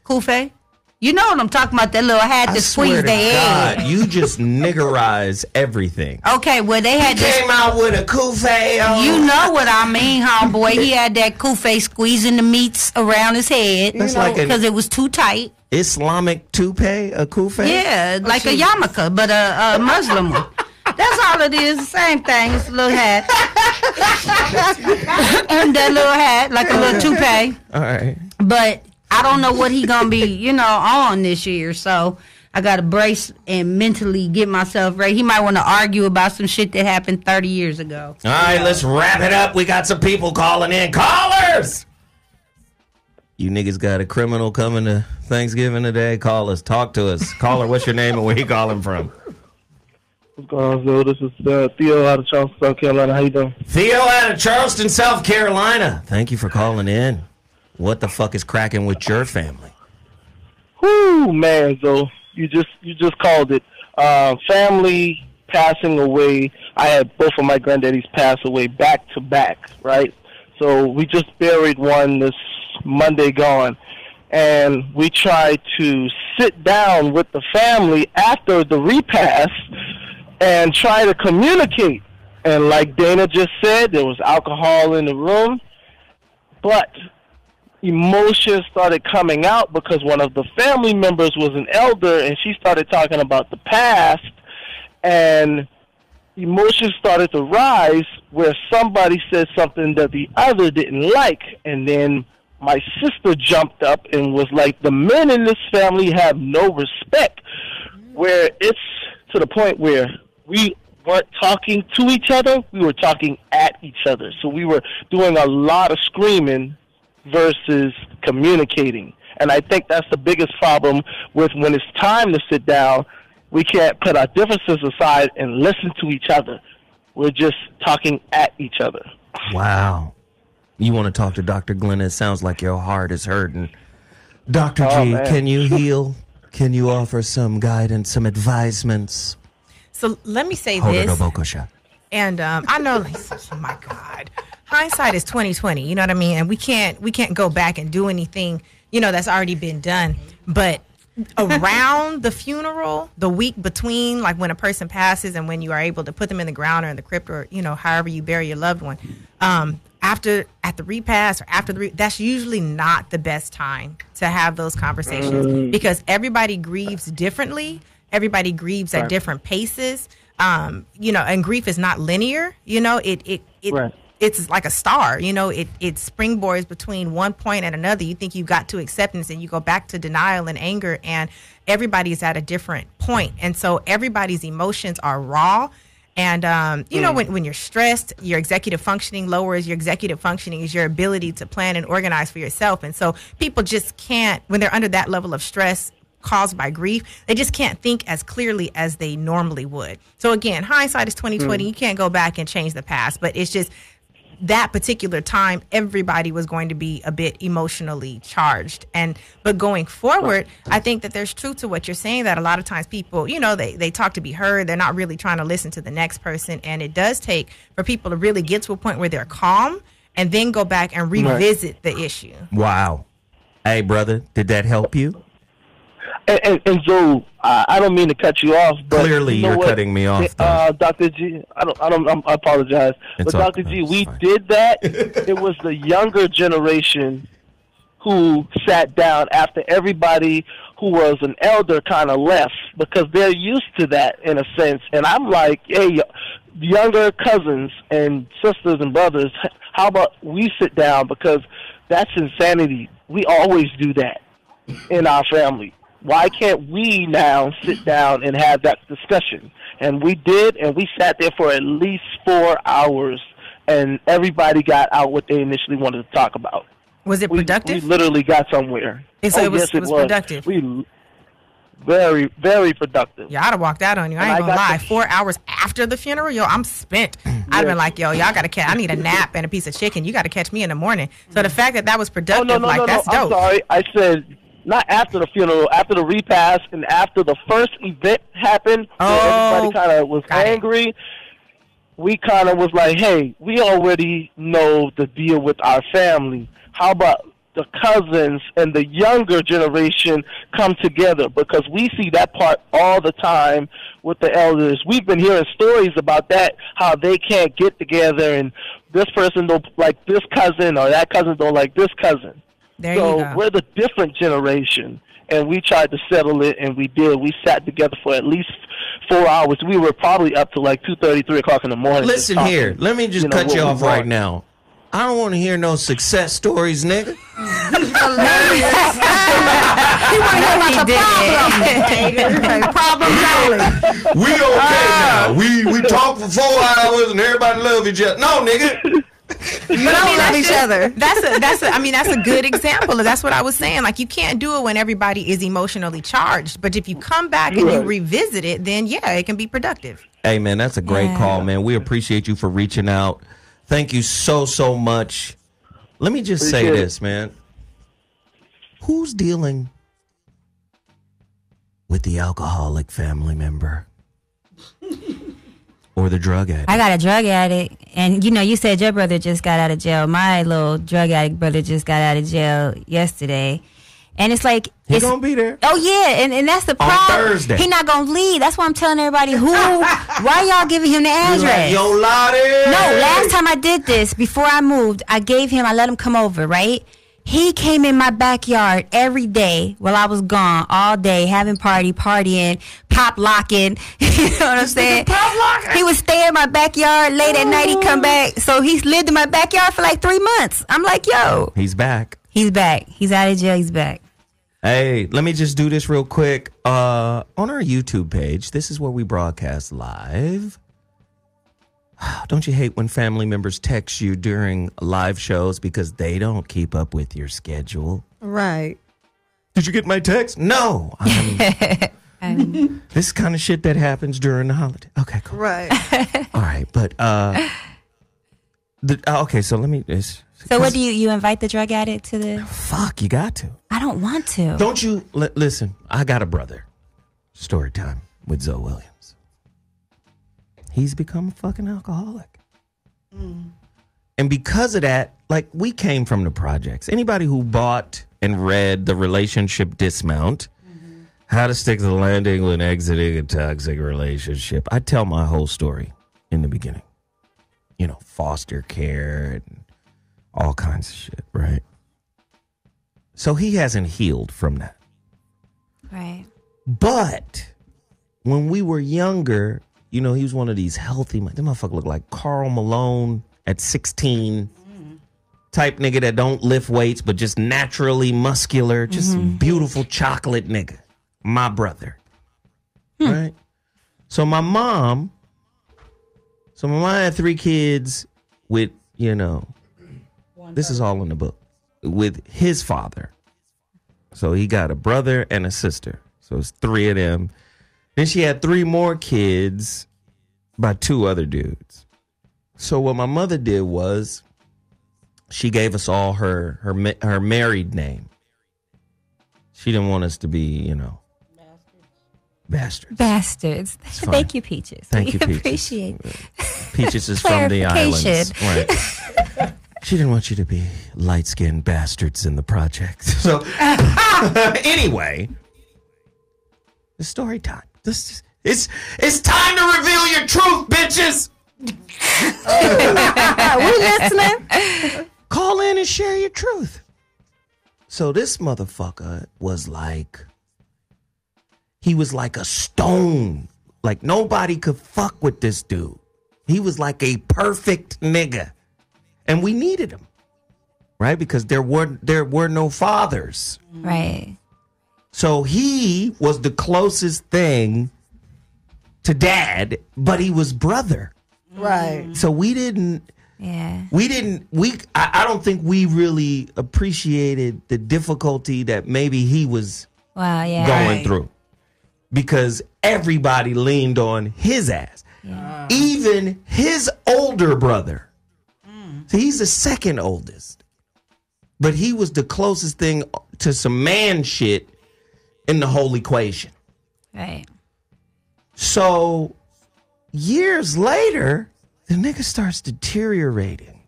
kufi. You know what I'm talking about? That little hat that squeezed their head.
You just niggerize everything.
Okay, well, they had
came out with a kufi on.
You know what I mean, homeboy. He had that kufi squeezing the meats around his head because it was too tight.
Islamic toupee, a kufi?
Yeah, like a yarmulke, but a Muslim one. That's all it is. The same thing. It's a little hat. And that little hat, like a little toupee.
All right.
But I don't know what he gonna be, on this year. So I gotta brace and mentally get myself ready. He might want to argue about some shit that happened 30 years ago.
All right, let's wrap it up. We got some people calling in. Callers! You niggas got a criminal coming to Thanksgiving today? Call us. Talk to us. Caller, what's your name and where you calling from?
What's going on, Phil? This is Theo out of Charleston, South Carolina. How you doing?
Theo out of Charleston, South Carolina. Thank you for calling in. What the fuck is cracking with your family?
Whoo, man, Zoe. You just called it. Family passing away. I had both of my granddaddies pass away back to back, right? So we just buried one this Monday gone. And we tried to sit down with the family after the repast and try to communicate. And like Dana just said, there was alcohol in the room. But emotions started coming out because one of the family members was an elder, and she started talking about the past, and emotions started to rise where somebody said something that the other didn't like, and then my sister jumped up and was like, the men in this family have no respect, where it's to the point where we weren't talking to each other, we were talking at each other. So we were doing a lot of screaming versus communicating. And I think that's the biggest problem with when it's time to sit down, we can't put our differences aside and listen to each other. We're just talking at each other.
Wow. You want to talk to Dr. Glenn? It sounds like your heart is hurting. Dr. G,
man.
Can you heal? Can you offer some guidance, some advisements?
So let me say
Hold
this.
it,
And I know, oh my God, hindsight is 20/20. You know what I mean? And we can't go back and do anything, that's already been done. But around the funeral, the week between, like when a person passes and when you are able to put them in the ground or in the crypt or however you bury your loved one, at the repast or after that's usually not the best time to have those conversations because everybody grieves differently. Everybody grieves at different paces. And grief is not linear. It's like a star. It springboards between one point and another. You think you got to acceptance and you go back to denial and anger, and everybody's at a different point. And so everybody's emotions are raw. And, you know, when you're stressed, your executive functioning lowers. Your executive functioning is your ability to plan and organize for yourself. And so people just can't, when they're under that level of stress caused by grief, they just can't think as clearly as they normally would. So again, hindsight is 20/20. You can't go back and change the past, but it's just that particular time, everybody was going to be a bit emotionally charged. But going forward, I think that there's truth to what you're saying, that a lot of times people, you know, they talk to be heard. They're not really trying to listen to the next person. And it does take for people to really get to a point where they're calm and then go back and revisit the issue.
Wow. Hey, brother, did that help you?
And Joe, I don't mean to cut you off, but
clearly you're cutting me off.
Dr. G, I apologize,
it's
but Dr. G, we did that. It was the younger generation who sat down after everybody who was an elder kind of left, because they're used to that in a sense. And I'm like, hey, younger cousins and sisters and brothers, how about we sit down, because that's insanity. We always do that in our family. Why can't we now sit down and have that discussion? And we did, and we sat there for at least 4 hours, and everybody got out what they initially wanted to talk about.
Was it productive?
We literally got somewhere.
And so it was productive.
Very, very productive.
Yeah, I'd have walked out on you. I ain't gonna lie. 4 hours after the funeral, yo, I'm spent. I'd been like, yo, y'all gotta catch. I need a nap and a piece of chicken. You gotta catch me in the morning. So the fact that was productive, that's dope.
I'm sorry. I said not after the funeral, after the repast, and after the first event happened, everybody kind of was angry. We kind of was like, hey, we already know the deal with our family. How about the cousins and the younger generation come together? Because we see that part all the time with the elders. We've been hearing stories about that, how they can't get together, and this person don't like this cousin, or that cousin don't like this cousin.
There you go.
We're the different generation, and we tried to settle it, and we did. We sat together for at least 4 hours. We were probably up to like 2:30, 3 o'clock in the morning.
Listen here, let me just cut you off right now. I don't want to hear no success stories, nigga.
He want to hear about the problem.
We okay now. We talk for 4 hours and everybody love each other. No, nigga.
But love each other.
That's a good example. That's what I was saying. Like, you can't do it when everybody is emotionally charged. But if you come back and you revisit it, then yeah, it can be productive.
Hey man, that's a great call, man. We appreciate you for reaching out. Thank you so much. Let me just say this, man. Who's dealing with the alcoholic family member? Or the drug addict?
I got a drug addict. And, you know, you said your brother just got out of jail. My little drug addict brother just got out of jail yesterday. And it's like...
He's going to be there.
Oh, yeah. And that's the problem.
On Thursday.
He's not going to leave. That's why I'm telling everybody why y'all giving him the address?
Like, yo, Lottie.
No, last time I did this, before I moved, I let him come over, right? He came in my backyard every day while I was gone, all day, having partying, pop locking. You know what I'm saying? He would stay in my backyard late at night. He'd come back. So he's lived in my backyard for like 3 months. I'm like, yo.
He's back.
He's back. He's out of jail. He's back.
Hey, let me just do this real quick. On our YouTube page, this is where we broadcast live. Don't you hate when family members text you during live shows because they don't keep up with your schedule?
Right.
Did you get my text? No. This kind of shit that happens during the holiday. Okay, cool.
Right.
All right, but okay. So let me.
So what do you invite the drug addict to the?
Fuck, you got to.
I don't want to.
Don't you listen? I got a brother. Story time with Zoe Williams. He's become a fucking alcoholic. And because of that, like, we came from the projects. Anybody who bought and read The Relationship Dismount, How to Stick to the Landing when Exiting a Toxic Relationship, I tell my whole story in the beginning. You know, foster care and all kinds of shit, right? So he hasn't healed from that.
Right.
But when we were younger, you know, he was one of these healthy, that motherfucker looked like Karl Malone at 16 type nigga that don't lift weights, but just naturally muscular, just beautiful chocolate nigga. My brother. Right? So my mom So my mom had 3 kids with, this is all in the book, with his father. So he got a brother and a sister. So it's 3 of them. Then she had 3 more kids by 2 other dudes. So what my mother did was she gave us all her married name. She didn't want us to be, bastards.
Bastards. Thank you, Peaches.
Thank you, Peaches.
Appreciate
Peaches is from the islands. Right. She didn't want you to be light-skinned bastards in the project. So, anyway, it's story time. It's time to reveal your truth, bitches.
We listening?
Call in and share your truth. So this motherfucker was like, he was like a stone. Like nobody could fuck with this dude. He was like a perfect nigga. And we needed him. Right? Because there were no fathers.
Right.
So he was the closest thing to dad, but he was brother.
Right.
So we didn't.
Yeah.
I don't think we really appreciated the difficulty that maybe he was going through. Because everybody leaned on his ass. Yeah. Even his older brother. So he's the second oldest. But he was the closest thing to some man shit in the whole equation.
Right.
So years later, the nigga starts deteriorating.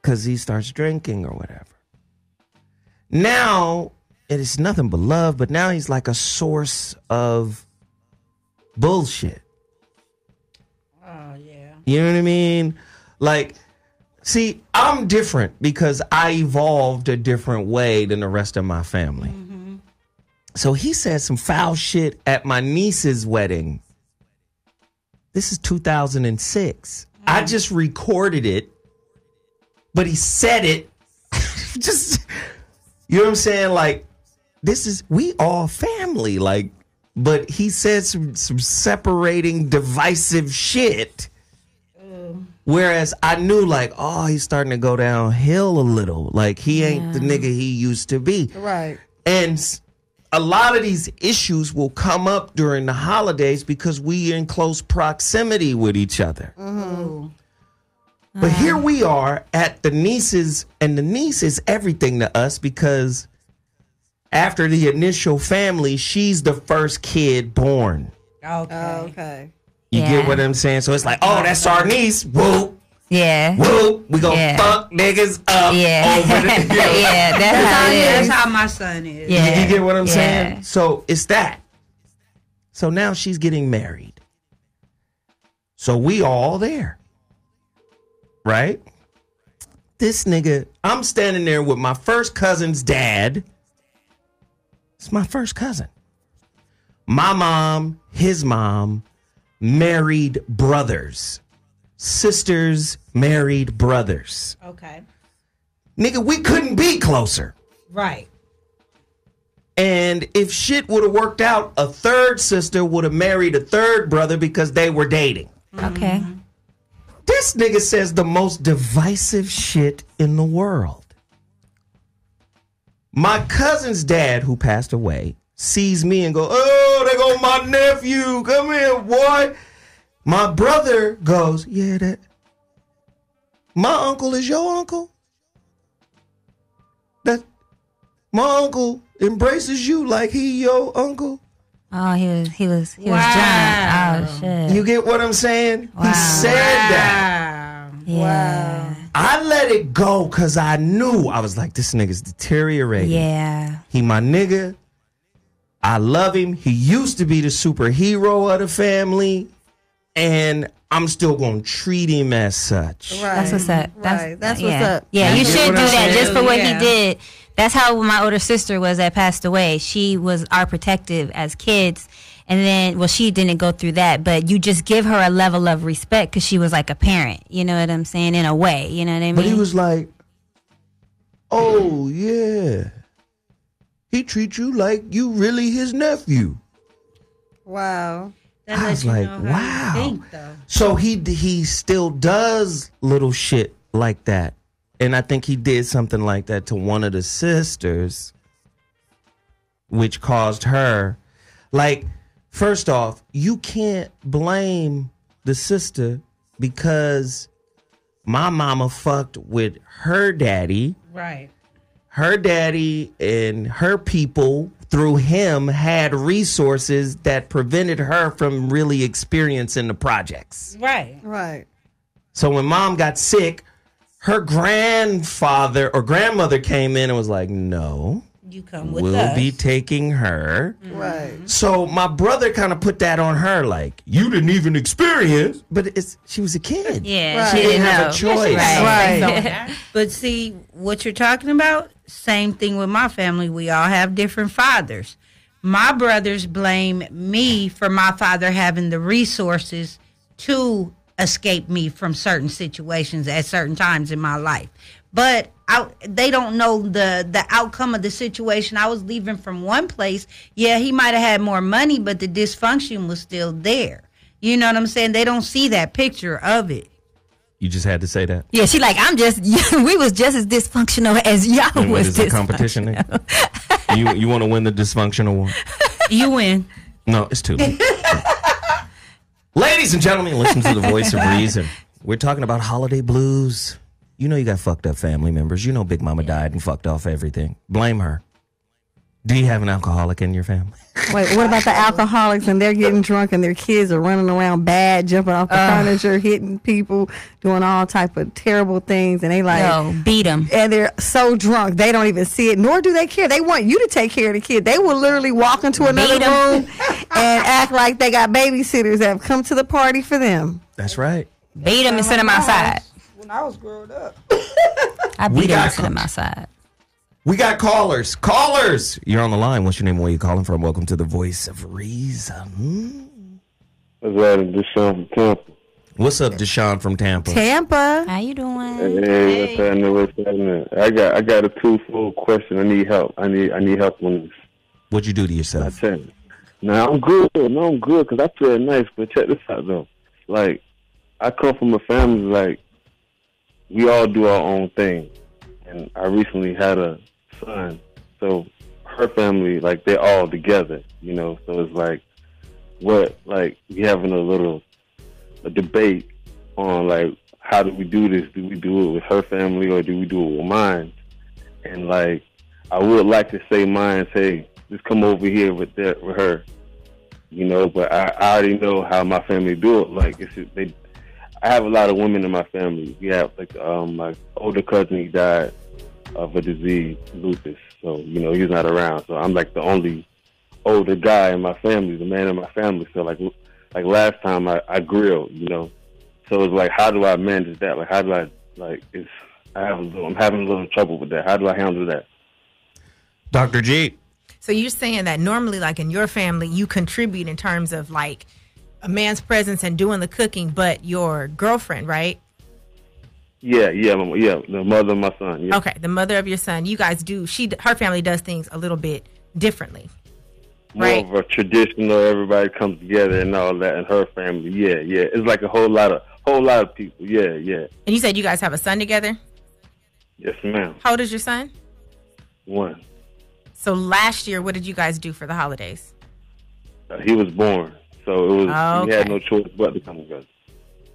Because he starts drinking or whatever. Now, it is nothing but love, but now he's like a source of bullshit.
Oh, yeah.
You know what I mean? Like, see, I'm different because I evolved a different way than the rest of my family. Mm-hmm. So he said some foul shit at my niece's wedding. This is 2006. I just recorded it, but he said it. Just, you know what I'm saying? Like, we all family. Like, but he said some separating, divisive shit. Whereas I knew, like, oh, he's starting to go downhill a little. Like, he ain't the nigga he used to be.
Right.
And a lot of these issues will come up during the holidays because we are in close proximity with each other. Mm-hmm. But here we are at the nieces, and the niece is everything to us because after the initial family, she's the first kid born.
Okay.
You get what I'm saying? So it's like, oh, that's our niece. Whoop.
Yeah.
Whoop. We gonna fuck niggas up over the
Yeah,
that's how my son is.
Yeah. You get what I'm saying? So it's that. So now she's getting married. So we all there. Right? This nigga, I'm standing there with my first cousin's dad. It's my first cousin. My mom, his mom, married brothers. Sisters married brothers.
Okay.
Nigga, we couldn't be closer.
Right.
And if shit would have worked out, a third sister would have married a third brother because they were dating.
Okay.
This nigga says the most divisive shit in the world. My cousin's dad, who passed away, sees me and go, oh, there go my nephew. Come here, boy. My brother goes, yeah, that. My uncle is your uncle? That my uncle embraces you like he your uncle?
Oh, he was drunk. Oh, shit.
You get what I'm saying?
Wow.
He said that.
Yeah.
Wow.
I let it go because I knew. I was like, this nigga's deteriorating.
Yeah.
He my nigga. I love him. He used to be the superhero of the family. And I'm still going to treat him as such.
Right.
That's what's up.
That's what's up.
Yeah, you should do that just for what
Yeah.
he did. That's how my older sister was that passed away. She was our protective as kids. And then, well, she didn't go through that, but you just give her a level of respect because she was like a parent. You know what I'm saying? In a way. You know what I mean?
But he was like, oh, yeah. He treats you like you really his nephew.
Wow.
That
I
lets
was
you
like,
know how you
wow.
think, though.
So he still does little shit like that. And I think he did something like that to one of the sisters, which caused her. Like, first off, you can't blame the sister because my mama fucked with her daddy.
Right.
Her daddy and her people through him had resources that prevented her from really experiencing the projects.
Right.
Right.
So when mom got sick, her grandfather or grandmother came in and was like, no,
you come with
we'll
us.
be taking her.
Right.
So my brother kind of put that on her, like, you didn't even experience, but she was a kid.
Yeah,
Right.
She didn't have a choice.
Right.
But see, what you're talking about, same thing with my family. We all have different fathers. My brothers blame me for my father having the resources to escape me from certain situations at certain times in my life. But they don't know the outcome of the situation. I was leaving from one place. Yeah, he might have had more money, but the dysfunction was still there. You know what I'm saying? They don't see that picture of it.
You just had to say that.
Yeah, she like, we was just as dysfunctional as y'all
And what
was
is the competition then? You want to win the dysfunctional one?
You win.
No, it's too late. Ladies and gentlemen, listen to the voice of reason. We're talking about holiday blues. You know you got fucked up family members. You know Big Mama died and fucked off everything. Blame her. Do you have an alcoholic in your family?
Wait, what about the alcoholics and they're getting drunk and their kids are running around bad, jumping off the furniture, hitting people, doing all type of terrible things, and they like
beat them.
And they're so drunk they don't even see it, nor do they care. They want you to take care of the kid. They will literally walk into another room and act like they got babysitters that have come to the party for them.
That's right.
Beat them and send them outside.
When I was growing up,
I beat them and send them outside.
We got callers. Callers! You're on the line. What's your name? Where you calling from? Welcome to the voice of reason.
That's right, Deshaun from Tampa.
What's up, Deshaun from Tampa?
Tampa.
How you doing?
Hey, what's happening? I got a twofold question. I need help. I need help on this.
What'd you do to yourself?
Now I'm good. No, I'm good because I feel nice. But check this out though. Like, I come from a family like we all do our own thing, and I recently had a son. So her family, like, they're all together, you know. So it's like, we having a debate on like, how do we do this? Do we do it with her family or do we do it with mine? And like, I would like to say mine, hey, just come over here with her, you know. But I already know how my family do it. Like, I have a lot of women in my family. We have like my older cousin, he died of a disease, lupus. So, you know, he's not around. So I'm like the only older guy in my family, the man in my family. So like last time I grilled, you know. So it's like, how do I manage that? Like, how do I, like, I'm having a little trouble with that. How do I handle that?
Dr. G.
So you're saying that normally, like in your family, you contribute in terms of like a man's presence and doing the cooking, but your girlfriend, right?
Yeah, the mother of my son. Yeah.
Okay, the mother of your son. You guys do. Her family does things a little bit differently.
More
right?
of a traditional. Everybody comes together and all that. And her family, yeah. It's like a whole lot of people. Yeah.
And you said you guys have a son together?
Yes, ma'am.
How old is your son?
1.
So last year, what did you guys do for the holidays?
He was born, so it was.
Okay.
We had no choice but to come together.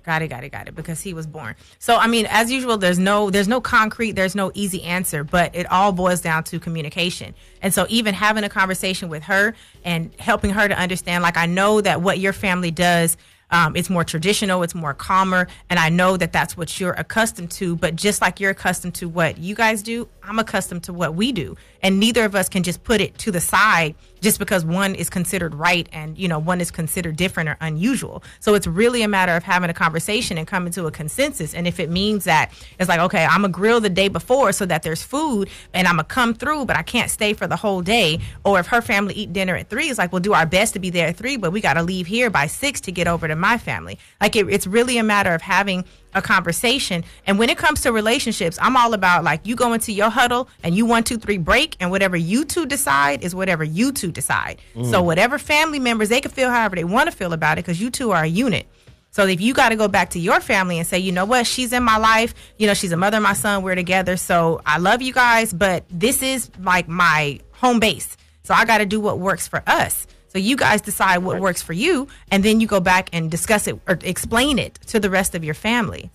Got it. Because he was born. So, I mean, as usual, there's no concrete, there's no easy answer, but it all boils down to communication. And so even having a conversation with her and helping her to understand, like, I know that what your family does, it's more traditional, it's more calmer, and I know that that's what you're accustomed to. But just like you're accustomed to what you guys do, I'm accustomed to what we do. And neither of us can just put it to the side just because one is considered right and, you know, one is considered different or unusual. So it's really a matter of having a conversation and coming to a consensus. And if it means that it's like, okay, I'm going to grill the day before so that there's food and I'm going to come through, but I can't stay for the whole day. Or if her family eat dinner at 3, it's like, we'll do our best to be there at 3, but we got to leave here by 6 to get over to my family. Like it's really a matter of having a conversation. And when it comes to relationships, I'm all about like you go into your huddle and you 1, 2, 3 break, and whatever you two decide is whatever you two decide. So whatever family members, they can feel however they want to feel about it because you two are a unit. So if you got to go back to your family and say, you know what, she's in my life, you know, she's a mother of my son, we're together, so I love you guys, but this is like my home base. So I got to do what works for us. So you guys decide what works for you, and then you go back and discuss it or explain it to the rest of your family.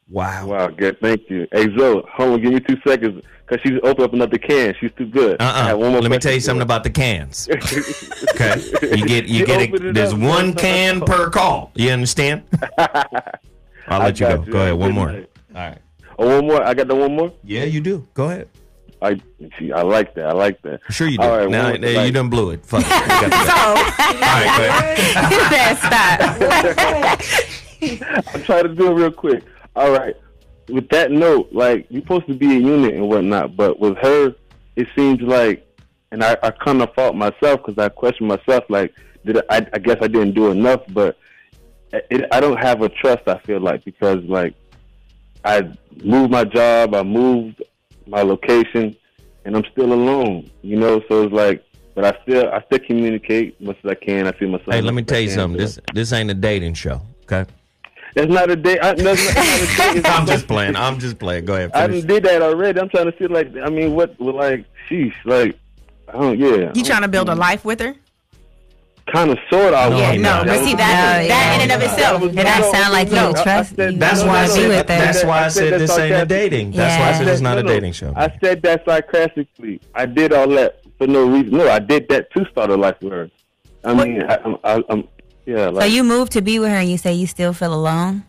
Wow, good. Thank you. Hey, Zoe, hold on, give me 2 seconds because she's opened up another can. She's too good.
Let me tell you something about the cans. Okay, you get there's 1 can per call. You understand? I'll let you go. Go ahead. One more. All right.
Oh, one more. I got the one more.
Yeah, you do. Go ahead.
I like that.
Sure you do.
All right,
now you done blew it. Fuck it.
All
right, go
ahead.
Stop. I'm trying to do it real quick. All right. With that note, like, you're supposed to be a unit and whatnot, but with her, it seems like, and I kind of fault myself because I question myself, like, I guess I didn't do enough, but I don't have a trust, I feel like, because, like, I moved my job, I moved my location, and I'm still alone, you know. So it's like, but I still communicate much as I can. I see my son.
Hey, let me tell you something. This ain't a dating show, okay?
That's not a date. Not a date.
I'm just playing. Go ahead.
I did that already. I'm trying to see, like, I mean, what, like, sheesh, like, I don't, yeah.
You trying to build a life with her?
Kind of, sort of.
But see that in and of itself,
it doesn't sound like you don't trust.
That's why I said. That's why I said this ain't a dating. That's why I said it's not a dating show.
I said that sarcastically. I did all that for no reason. No, I did that to start a life with her. I mean, I'm yeah. Like,
so you moved to be with her, and you say you still feel alone.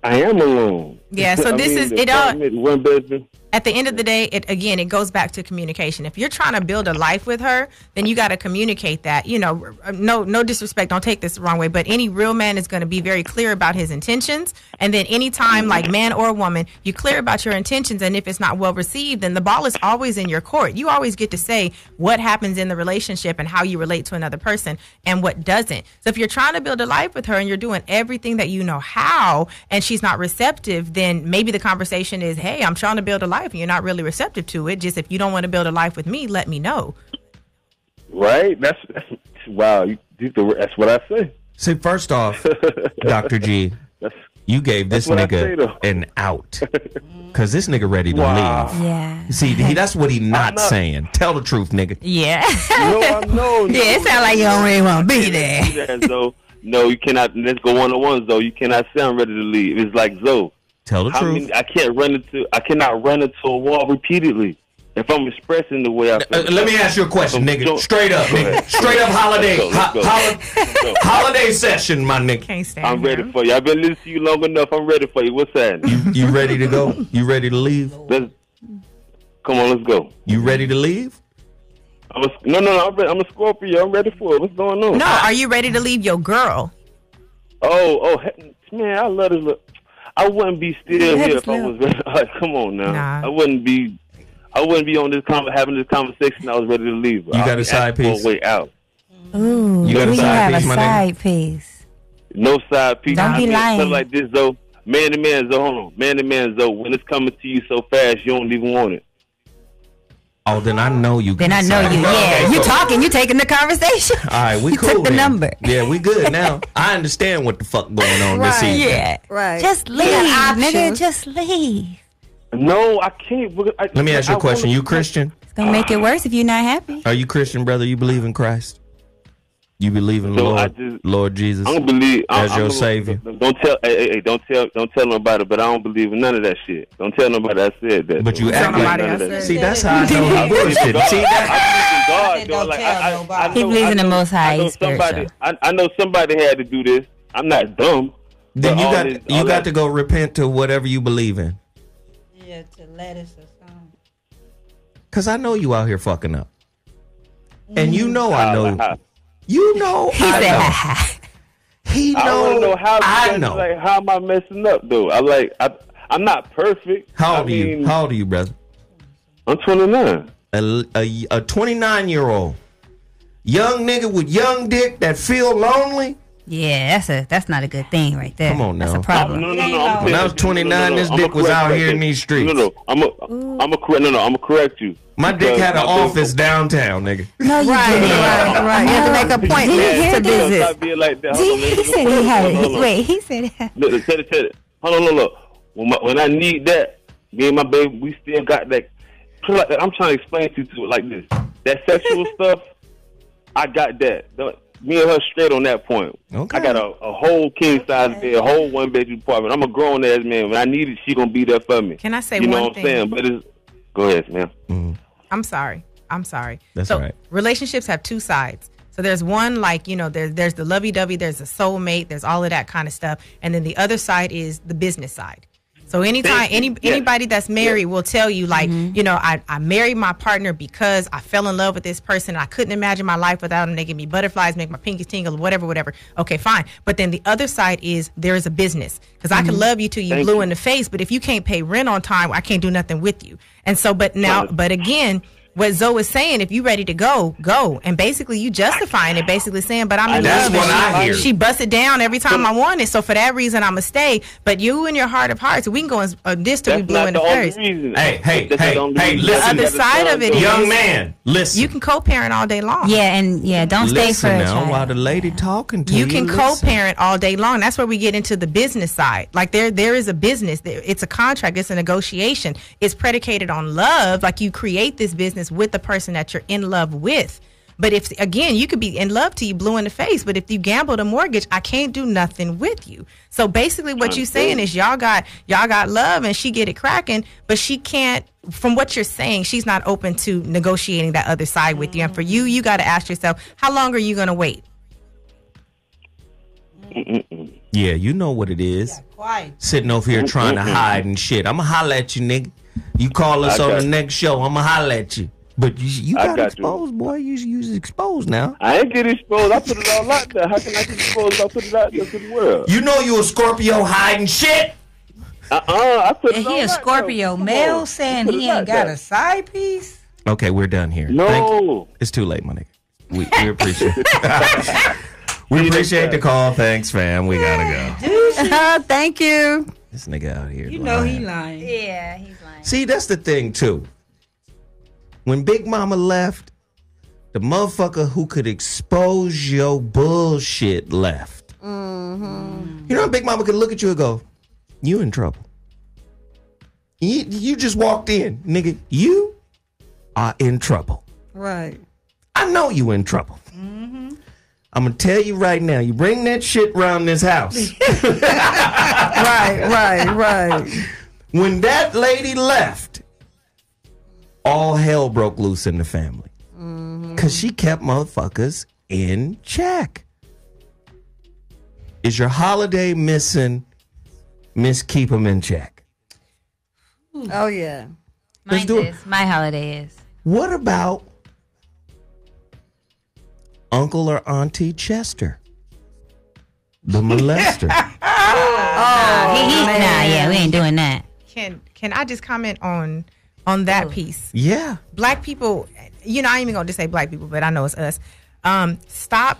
I am alone.
Yeah. So this is it. All.
One bedroom.
At the end of the day, it goes back to communication. If you're trying to build a life with her, then you got to communicate that. You know, no disrespect, don't take this the wrong way, but any real man is going to be very clear about his intentions. And then anytime, like man or woman, you're clear about your intentions, and if it's not well received, then the ball is always in your court. You always get to say what happens in the relationship and how you relate to another person and what doesn't. So if you're trying to build a life with her and you're doing everything that you know how, and she's not receptive, then maybe the conversation is, hey, I'm trying to build a life. And you're not really receptive to it. Just if you don't want to build a life with me, let me know.
Right? That's wow. That's what I say.
See, first off, Dr. G, you gave this nigga an out because this nigga ready to leave.
Yeah.
See, that's what he not saying. Tell the truth, nigga.
Yeah.
No.
Yeah, it sounds like you don't really want to be there.
No, you cannot. Let's go one-on-ones though. You cannot say I'm ready to leave. It's like Zoe.
Tell the truth.
I cannot run into a wall repeatedly if I'm expressing the way I feel.
Let me ask you a question, nigga. Straight up, nigga. Straight up holiday session, my nigga.
Can't stand
I'm ready for you. I've been listening to you long enough. I'm ready for you. What's that?
You ready to go? You ready to leave?
Come on, let's go.
You ready to leave?
No. I'm a Scorpio. I'm ready for it. What's going on?
No, are you ready to leave your girl?
Oh, man, I love this. I wouldn't be still here if I was ready. Like, come on now.
Nah.
I wouldn't be on this having this conversation. I was ready to leave.
You got a side piece?
Way out.
Ooh,
you got a side piece, my nigga?
Side piece.
No side piece.
Don't be lying.
Something like this though. Man to man, though. Hold on. Man to man, though. When it's coming to you so fast, you don't even want it.
Oh, then I know you.
Then I know you. Yeah,
okay,
you talking. You taking the conversation.
All right, we
you
cool.
Took the
then.
number.
Yeah, we good now. I understand what the fuck going on this evening.
Yeah,
right.
Just leave, nigga. Just leave.
No, I can't.
Let me ask you a question. You Christian?
It's gonna make it worse if you're not happy.
Are you Christian, brother? You believe in Christ? You believe in Lord Jesus?
I don't believe
as your savior.
Don't tell nobody. But I don't believe in none of that shit. Don't tell nobody I said that.
But you act like see. That's how I know he bullshit. See
that? I
He believes in the Most High.
I know somebody had to do this. I'm not dumb.
Then you got to go repent to whatever you believe in.
Yeah, to lettuce or something.
Cause I know you out here fucking up, and you know I know. You know,
he said,
he know.
I want to know how.
I know.
Like, how am I messing up though? I'm not perfect.
How old are you? How old are you, brother?
I'm 29.
A 29-year-old young nigga with young dick that feel lonely
Yeah, that's not a good thing right there.
Come on now.
That's a problem.
No.
When I was 29, this dick was out here in these streets.
No. I'm gonna correct you.
My dick had an office downtown, nigga.
No, you didn't.
Right. You have to make appointments to visit.
Stop being like that.
He said he had it. Wait, he said he had it.
Look. Hold on, look. When I need that, me and my baby, we still got that. I'm trying to explain to you like this. That sexual stuff, I got that. Me and her straight on that point.
Okay.
I got a whole king size bed, a whole 1-bedroom apartment. I'm a grown ass man. When I need it, she gonna be there for me.
Can I say
you know
one
what
thing?
I'm saying? But go ahead, man.
Mm-hmm.
I'm sorry.
That's
so
right.
Relationships have two sides. So there's one, like, there's the lovey-dovey, there's the soulmate, there's all of that kind of stuff. And then the other side is the business side. So anytime anybody that's married will tell you, like, I married my partner because I fell in love with this person. I couldn't imagine my life without him. They give me butterflies, make my pinky tingle, whatever. Okay, fine. But then the other side is there is a business. Because I can love you till you blue in the face, but if you can't pay rent on time, I can't do nothing with you. And so, but again, what Zoe is saying, if you ready to go. And basically you justifying it, basically saying, but I'm in love.
That's what I hear.
She busts it down every time I want it. So for that reason, I'm going to stay. But you in your heart of hearts, we can go this till we blue in the face.
Hey, listen.
The other side of it is,
young man, listen.
You can co-parent all day long.
Yeah, don't stay for a
now
child.
while the lady talking to you.
You can co-parent all day long. That's where we get into the business side. Like there is a business. It's a contract. It's a negotiation. It's predicated on love. Like you create this business with the person that you're in love with. But if, again, you could be in love till you blue in the face, but if you gambled a mortgage, I can't do nothing with you. So basically what you're saying is y'all got love and she get it cracking, but she can't, from what you're saying, she's not open to negotiating that other side with you. And for you, you got to ask yourself, how long are you going to wait?
Yeah, you know what it is. Sitting over here trying to hide and shit. I'm going to holler at you, nigga. You call us on the next show, I'm going to holler at you. But you got exposed, boy. You exposed now.
I ain't get exposed. I put it all out there. How can I get exposed if I put it out there to the world?
You know you a Scorpio hiding shit.
I put it
all out there. He a Scorpio male saying he ain't got a side piece?
Okay, we're done here.
No.
It's too late, my nigga. We appreciate it. We appreciate the call. Thanks, fam. We gotta
go. Thank you.
This nigga out here.
You know he lying.
Yeah, he's lying.
See, that's the thing, too. When Big Mama left, the motherfucker who could expose your bullshit left.
Mm-hmm.
You know, Big Mama could look at you and go, you in trouble. You just walked in. Nigga, you are in trouble.
Right.
I know you in trouble.
Mm-hmm.
I'm going to tell you right now, you bring that shit around this house.
Right.
When that lady left, all hell broke loose in the family. Because she kept motherfuckers in check. Is your holiday missing Miss Keep 'em in check?
Oh, yeah.
Mine is. My holiday is.
What about Uncle or Auntie Chester? The molester.
Yeah, we ain't doing that.
Can I just comment on that piece?
Yeah.
Black people, I ain't even going to just say black people, but I know it's us. Stop,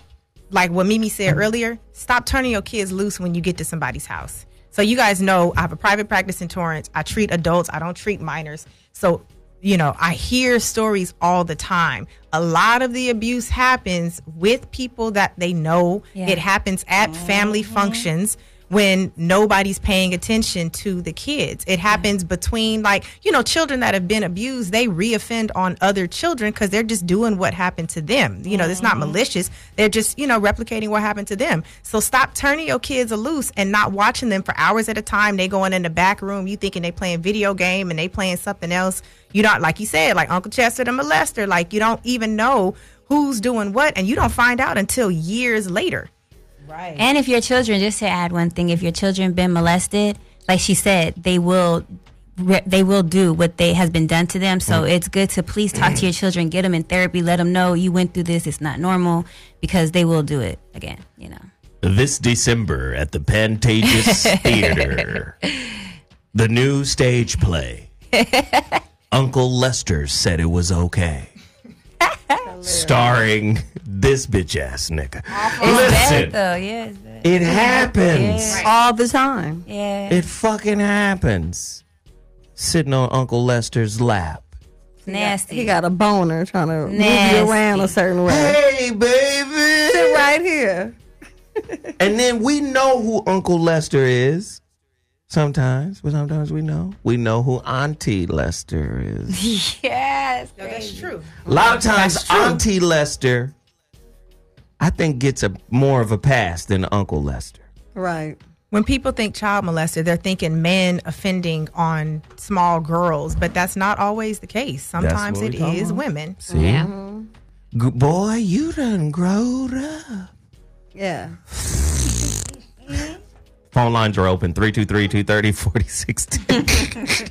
like what Mimi said earlier, stop turning your kids loose when you get to somebody's house. So you guys know I have a private practice in Torrance. I treat adults. I don't treat minors. So, I hear stories all the time. A lot of the abuse happens with people that they know. Yeah. It happens at family functions when nobody's paying attention to the kids. It happens between, children that have been abused, they reoffend on other children because they're just doing what happened to them. It's not malicious. They're just, replicating what happened to them. So stop turning your kids loose and not watching them for hours at a time. They going in the back room, you thinking they playing video game and they playing something else. You don't, like you said, like Uncle Chester the molester, like you don't even know who's doing what, and you don't find out until years later.
Right. And if your children, just to add one thing, if your children been molested, like she said, they will do what has been done to them. So it's good to please talk to your children, get them in therapy, let them know you went through this. It's not normal, because they will do it again.
This December at the Pantages Theater, the new stage play. Uncle Lester said it was okay. starring this bitch ass nigga.
It's bad though, yeah. It's bad.
It happens
all the time.
Yeah.
It fucking happens. Sitting on Uncle Lester's lap.
Nasty.
He got a boner trying to move
Nasty.
you around a certain way.
Hey, baby.
Sit right here.
And then we know who Uncle Lester is. Sometimes, but sometimes we know. We know who Auntie Lester is.
Yes.
No, that's true.
A lot of times, Auntie Lester, I think, gets more of a pass than Uncle Lester.
Right.
When people think child molester, they're thinking men offending on small girls, but that's not always the case. Sometimes it is women.
See? Yeah. Boy, you done growed up.
Yeah.
Phone lines are open, 323-230-4016.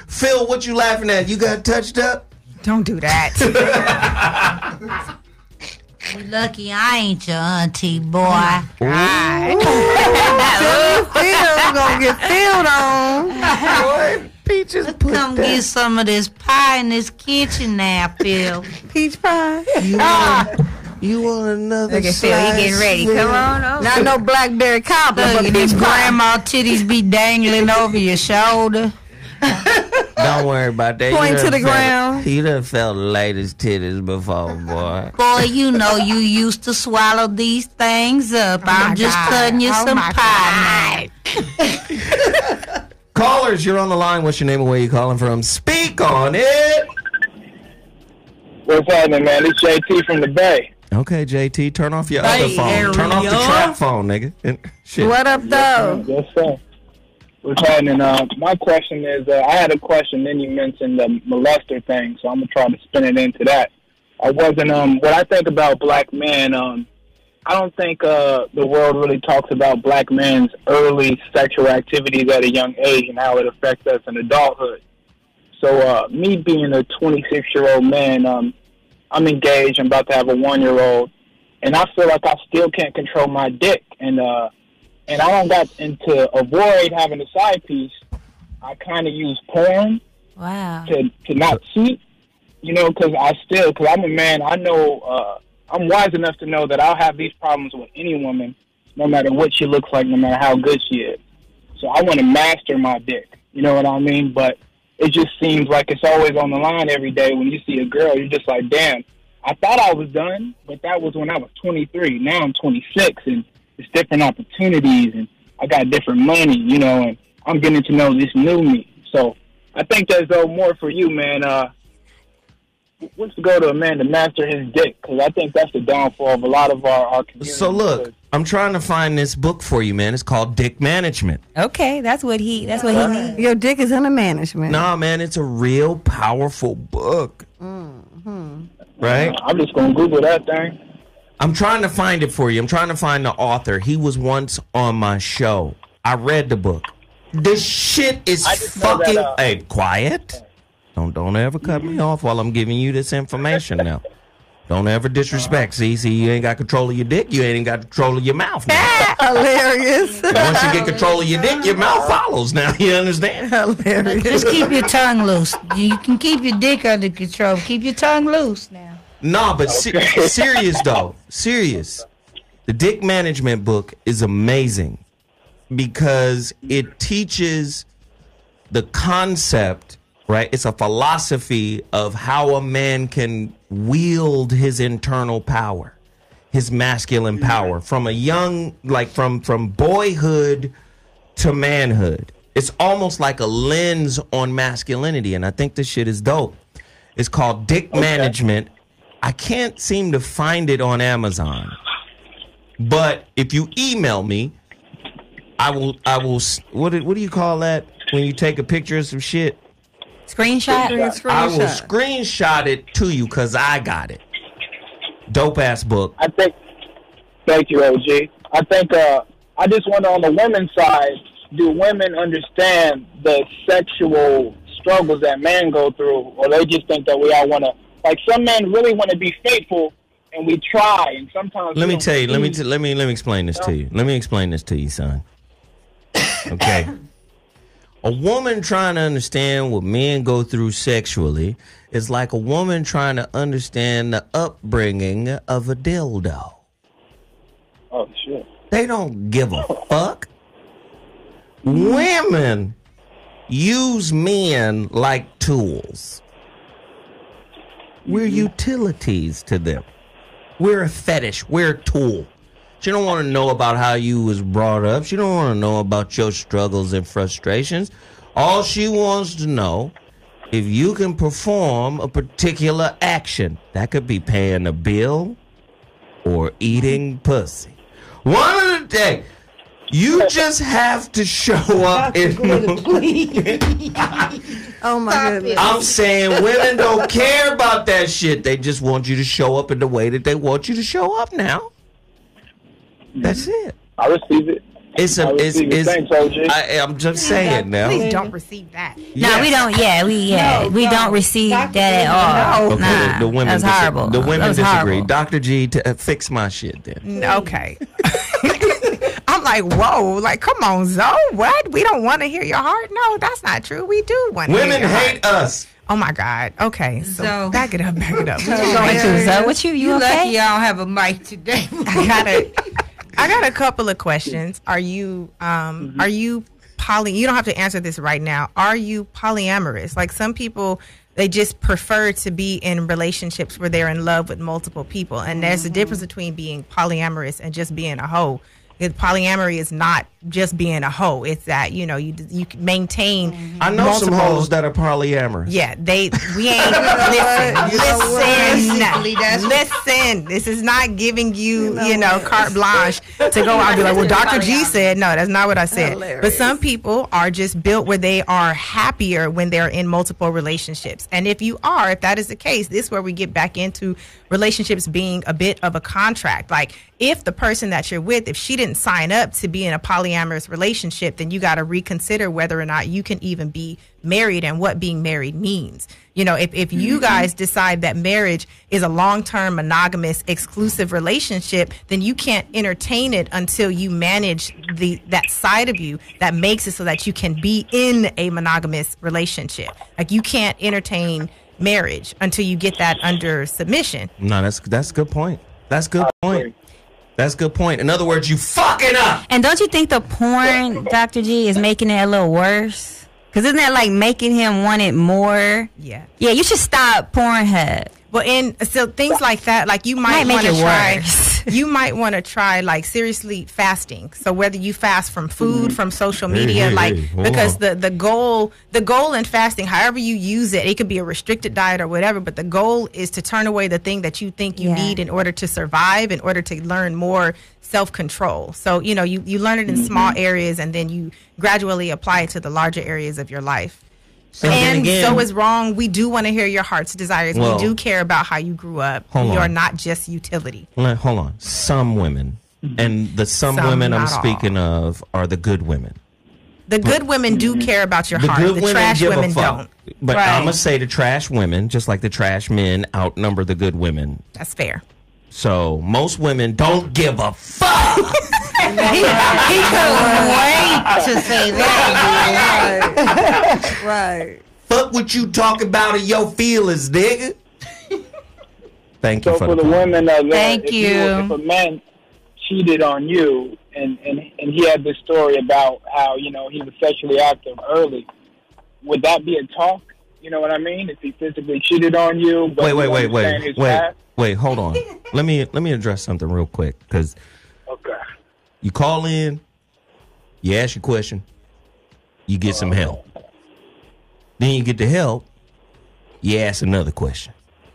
Phil, what you laughing at? You got touched up?
Don't do that.
You lucky I ain't your auntie, boy.
Phil gonna get filled on.
Boy, Peaches put
Come get some of this pie in this kitchen now, Phil.
Peach pie.
You want another
Look at Phil, he getting ready. Come on over.
Not no blackberry cobbler,
Look
but
at these
peach pie.
grandma titties be dangling over your shoulder.
Don't worry about that.
Point
You
to
done
the
felt-
ground.
You done felt the latest titties before, boy.
Boy, you know you used to swallow these things up. I'm just cutting you some pie.
Callers, you're on the line. What's your name and where you calling from? Speak on it.
What's happening, man? It's JT from the Bay.
Okay, JT, turn off your
Hey,
other phone. Turn off the
area.
trap phone, nigga. Shit.
What up, though?
Yes, sir. What's happening? My question is, I had a question, then you mentioned the molester thing, so I'm going to try to spin it into that. I wasn't, what I think about black men, I don't think the world really talks about black men's early sexual activities at a young age and how it affects us in adulthood. So me being a 26-year-old man, I'm engaged. I'm about to have a 1-year-old, and I feel like I still can't control my dick. And I don't got, and to avoid having a side piece, I kind of use porn.
Wow.
To not cheat, because I'm a man. I know I'm wise enough to know that I'll have these problems with any woman, no matter what she looks like, no matter how good she is. So I want to master my dick. You know what I mean? But it just seems like it's always on the line every day. When you see a girl, you're just like, damn, I thought I was done, but that was when I was 23. Now I'm 26, and it's different opportunities, and I got different money, and I'm getting to know this new me. So I think there's more for you, man. What's to go to a man to master his dick? Because I think that's the downfall of a lot of our community.
So look, I'm trying to find this book for you, man. It's called Dick Management.
Okay, that's what he needs.
Your dick is under management.
Nah, man, it's a real powerful book.
Mm-hmm.
Right?
I'm just going to Google that thing.
I'm trying to find it for you. I'm trying to find the author. He was once on my show. I read the book. This shit is fucking... Hey, quiet. Don't ever cut me off while I'm giving you this information now. Don't ever disrespect. See, you ain't got control of your dick. You ain't even got control of your mouth now.
Hilarious.
And once you get control of your dick, your mouth follows now. You understand?
Hilarious.
Just keep your tongue loose. You can keep your dick under control. Keep your tongue loose now.
No, but serious though. Serious. The Dick Management book is amazing because it teaches the concept, right? It's a philosophy of how a man can wield his internal power, his masculine power from a young, like from boyhood to manhood. It's almost like a lens on masculinity, and I think this shit is dope. It's called Dick Management. I can't seem to find it on Amazon, but if you email me, I will. What do you call that when you take a picture of some shit?
Screenshot.
I will screenshot it to you because I got it. Dope ass book.
Thank you, OG. I think I just wonder on the women's side, do women understand the sexual struggles that men go through, or they just think that we all want to? Like some men really want to be faithful, and we try, and sometimes.
Let me tell you. Let me explain this to you. Let me explain this to you, son. Okay. A woman trying to understand what men go through sexually is like a woman trying to understand the upbringing of a dildo.
Oh, shit.
They don't give a fuck. Women use men like tools. We're utilities to them. We're a fetish. We're a tool. She don't want to know about how you was brought up. She don't want to know about your struggles and frustrations. All she wants to know, if you can perform a particular action. That could be paying a bill or eating pussy. One of the days, you just have to show up in
Oh my goodness.
I'm saying women don't care about that shit. They just want you to show up in the way that they want you to show up now. That's it.
I receive it.
It's
Thanks, OG.
I'm just saying now.
Please don't receive that.
No, we don't. We don't receive that at all.
Okay,
Nah,
the women
that's horrible.
The women
That was
disagree.
horrible.
Dr. G, fix my shit then.
Okay. I'm like, whoa, like, come on, Zoe. What? We don't want to hear your heart? No, that's not true. We do want to hear
Women
your
hate
heart.
us.
Oh my God. Okay. So back it up. What you going
Zoe,
through, Zoe?
what you
lucky
okay?
I don't have a mic today.
I got a couple of questions. Are you poly? You don't have to answer this right now. Are you polyamorous? Like some people, they just prefer to be in relationships where they're in love with multiple people, and there's a difference between being polyamorous and just being a hoe. Polyamory is not just being a hoe. It's that, you maintain.
I know some hoes that are polyamorous.
Yeah, we ain't listen. This is not giving you, carte blanche to go out and be like, well, Dr. G said. No, that's not what I said.
Hilarious.
But some people are just built where they are happier when they're in multiple relationships. And if that is the case, this is where we get back into relationships being a bit of a contract. Like, if the person that you're with, if she didn't sign up to be in a polyamorous relationship, then you got to reconsider whether or not you can even be married and what being married means. If you guys decide that marriage is a long-term monogamous exclusive relationship, then you can't entertain it until you manage that side of you that makes it so that you can be in a monogamous relationship. Like, you can't entertain marriage until you get that under submission.
No, that's a good point. That's a good point. That's a good point. In other words, you fucking up.
And don't you think the porn, Dr. G, is making it a little worse? Because isn't that like making him want it more?
Yeah.
Yeah, you should stop Pornhub.
Well, so things like that, like you might
make
want to
it
try.
worse.
You might want to try, like, seriously fasting. So whether you fast from food, from social media, because the goal in fasting, however you use it, it could be a restricted diet or whatever, but the goal is to turn away the thing that you think you need in order to survive, in order to learn more self-control. So, you learn it in small areas, and then you gradually apply it to the larger areas of your life. And so is wrong. We do want to hear your heart's desires.
Well,
we do care about how you grew up. You are not just utility.
Hold on. Some women, and the some women I'm speaking of are the good women.
The good women do care about your
The
heart.
good
The trash
give a
women
fuck.
don't.
But
Right.
I'm going to say the trash women, just like the trash men, outnumber the good women.
That's fair.
So most women don't give a fuck.
He couldn't wait to say that.
Right.
Fuck what you talk about in your feelings, nigga. Thank you
So
for
for the
call.
women that
Thank you.
if a man cheated on you and he had this story about how, he was sexually active early, would that be a talk? You know what I mean? If he physically cheated on you, but you understand his past?
Wait, hold on. Let me address something real quick, because you call in, you ask your question, you get some help. Then you get the help, you ask another question.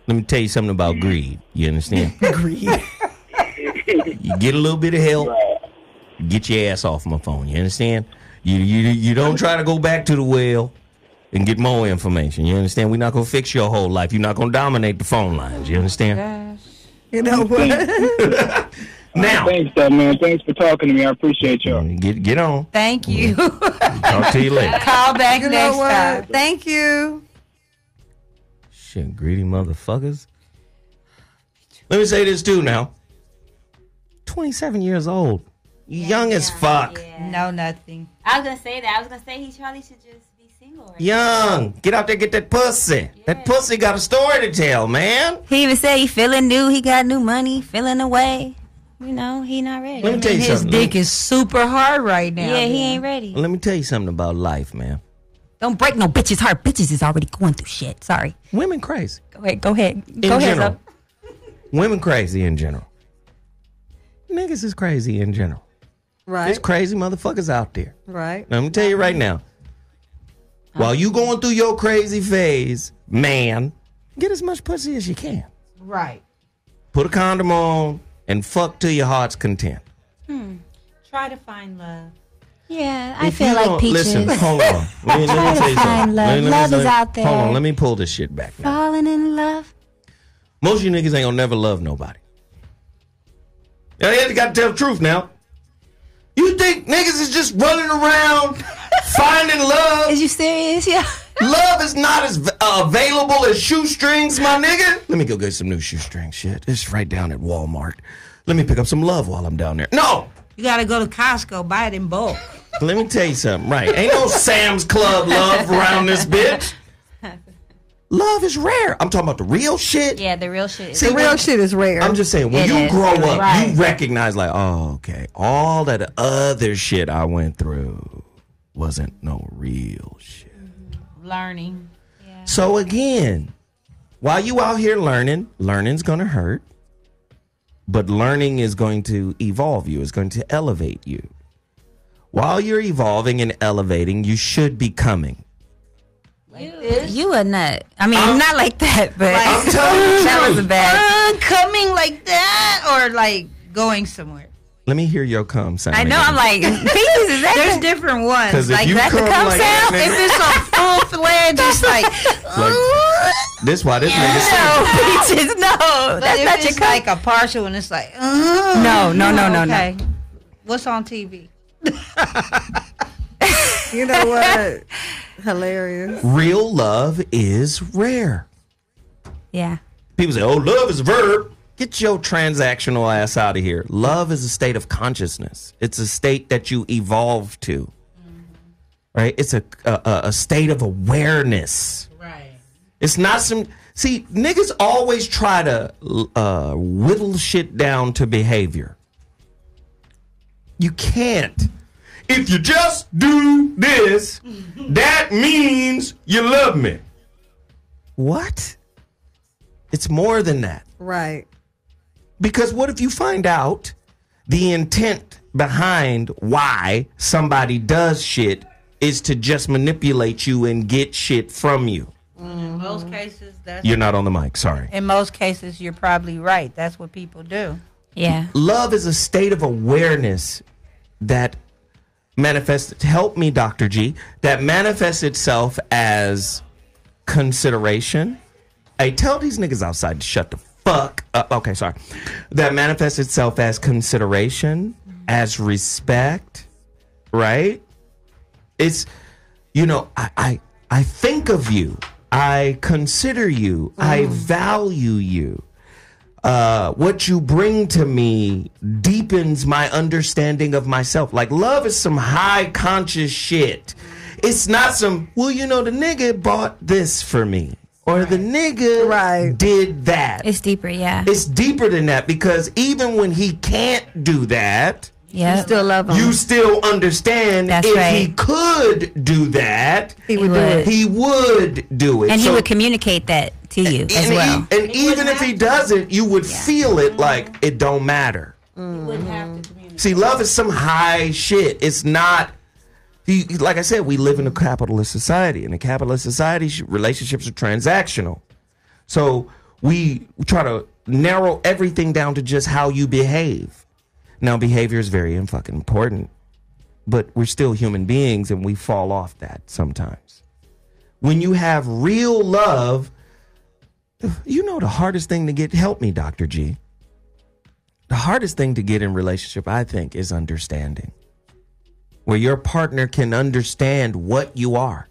Let me tell you something about greed. You understand?
Greed.
You get a little bit of help, get your ass off my phone. You understand? You don't try to go back to the well and get more information. You understand? We're not going to fix your whole life. You're not going to dominate the phone lines. You understand?
You know what?
Now.
Thanks, man. Thanks for talking to me. I appreciate y'all.
Get on.
Thank you.
Talk to you later.
Call back
You know
next
what?
time.
Thank you.
Shit, greedy motherfuckers. Let me say this too now. 27 years old. Young as fuck.
No, nothing.
I was gonna say that. I was gonna say he probably should just be single. Right
Young, get out there, get that pussy. Yeah. That pussy got a story to tell, man.
He even said he feeling new. He got new money, feeling away. You know, he not ready.
Let me tell you
his
something.
His dick is super hard right now.
Yeah, he ain't ready.
Let me tell you something about life, man.
Don't break no bitch's heart. Bitches is already going through shit. Sorry.
Women crazy.
Go ahead.
In general. Women crazy in general. Niggas is crazy in general.
Right.
There's crazy motherfuckers out there.
Right.
Now, let me tell you right now. While you going through your crazy phase, man, get as much pussy as you can.
Right.
Put a condom on and fuck to your heart's content.
Try to find love.
Yeah, I feel like Peaches.
Listen, hold on. Let me tell you something.
Love is out there.
Hold on, let me pull this shit back now.
Falling in love.
Most of you niggas ain't gonna never love nobody. You gotta tell the truth now. You think niggas is just running around finding love?
Is you serious? Yeah.
Love is not as available as shoestrings, my nigga. Let me go get some new shoestring shit. It's right down at Walmart. Let me pick up some love while I'm down there. No!
You gotta go to Costco, buy it in bulk.
Let me tell you something, right? Ain't no Sam's Club love around this bitch. Love is rare. I'm talking about the real shit.
Yeah, the real shit.
The real shit is rare.
I'm just saying, when you grow up,
right.
you recognize like, oh, okay, all that other shit I went through wasn't no real shit.
Learning.
Yeah.
So again, while you out here learning, learning's gonna hurt, but learning is going to evolve you. It's going to elevate you. While you're evolving and elevating, you should be coming.
You a nut. I mean, not like that, but
I'm telling you,
that was a bad.
Coming like that or like going somewhere?
Let me hear your cum sound.
I know.
again.
I'm like, Peaches, is that
There's different ones.
'Cause if
Like
you
that's the
come
cum
like
sound.
that,
If it's on full fledged, it's like,
This why this nigga said.
no, Peaches, no,
but
that's
if
not
it's
your cum.
like a partial and it's like,
No.
okay. What's on TV?
You know what? Hilarious.
Real love is rare.
Yeah.
People say, oh, love is a verb. Get your transactional ass out of here. Love is a state of consciousness. It's a state that you evolve to. Right? It's a state of awareness.
Right.
It's not some... See, niggas always try to whittle shit down to behavior. You can't. If you just do this, that means you love me. What? It's more than that.
Right.
Because what if you find out the intent behind why somebody does shit is to just manipulate you and get shit from you?
In most cases, that's...
You're not on the mic, sorry.
In most cases, you're probably right. That's what people do.
Yeah.
Love is a state of awareness that manifests, help me, Dr. G, that manifests itself as consideration. Hey, tell these niggas outside to shut the fuck up. Okay, sorry. That manifests itself as consideration, as respect, right? It's, you know, I think of you. I consider you. I value you. What you bring to me deepens my understanding of myself. Like, love is some high conscious shit. It's not some, well, you know, the nigga bought this for me. Or the nigga did that.
It's deeper, yeah.
It's deeper than that, because even when he can't do that,
you
still love him.
you still understand
That's
if
right.
he could do that,
He would do it.
he would do it.
And he
So-
would communicate that to you as
and
well.
And even if he doesn't, you would feel it like it don't matter.
You wouldn't have to communicate.
See, love is some high shit. It's not. Like I said, we live in a capitalist society. In a capitalist society, relationships are transactional. So we try to narrow everything down to just how you behave. Now, behavior is very fucking important, but we're still human beings and we fall off that sometimes. When you have real love, you know the hardest thing to get, help me, Dr. G. The hardest thing to get in relationship, I think, is understanding. Where your partner can understand what you are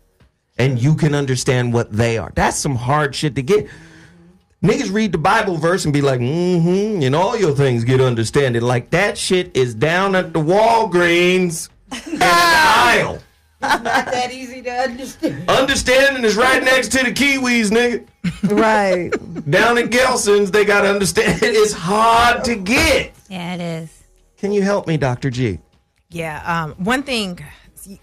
and you can understand what they are. That's some hard shit to get. Niggas read the Bible verse and be like, and all your things get understanding. Like, that shit is down at the Walgreens. in an aisle.
It's not that easy to understand.
Understanding is right next to the Kiwis, nigga.
Right.
Down in Gelson's, they got to understand. It's hard to get.
Yeah, it is.
Can you help me, Dr. G?
Yeah. One thing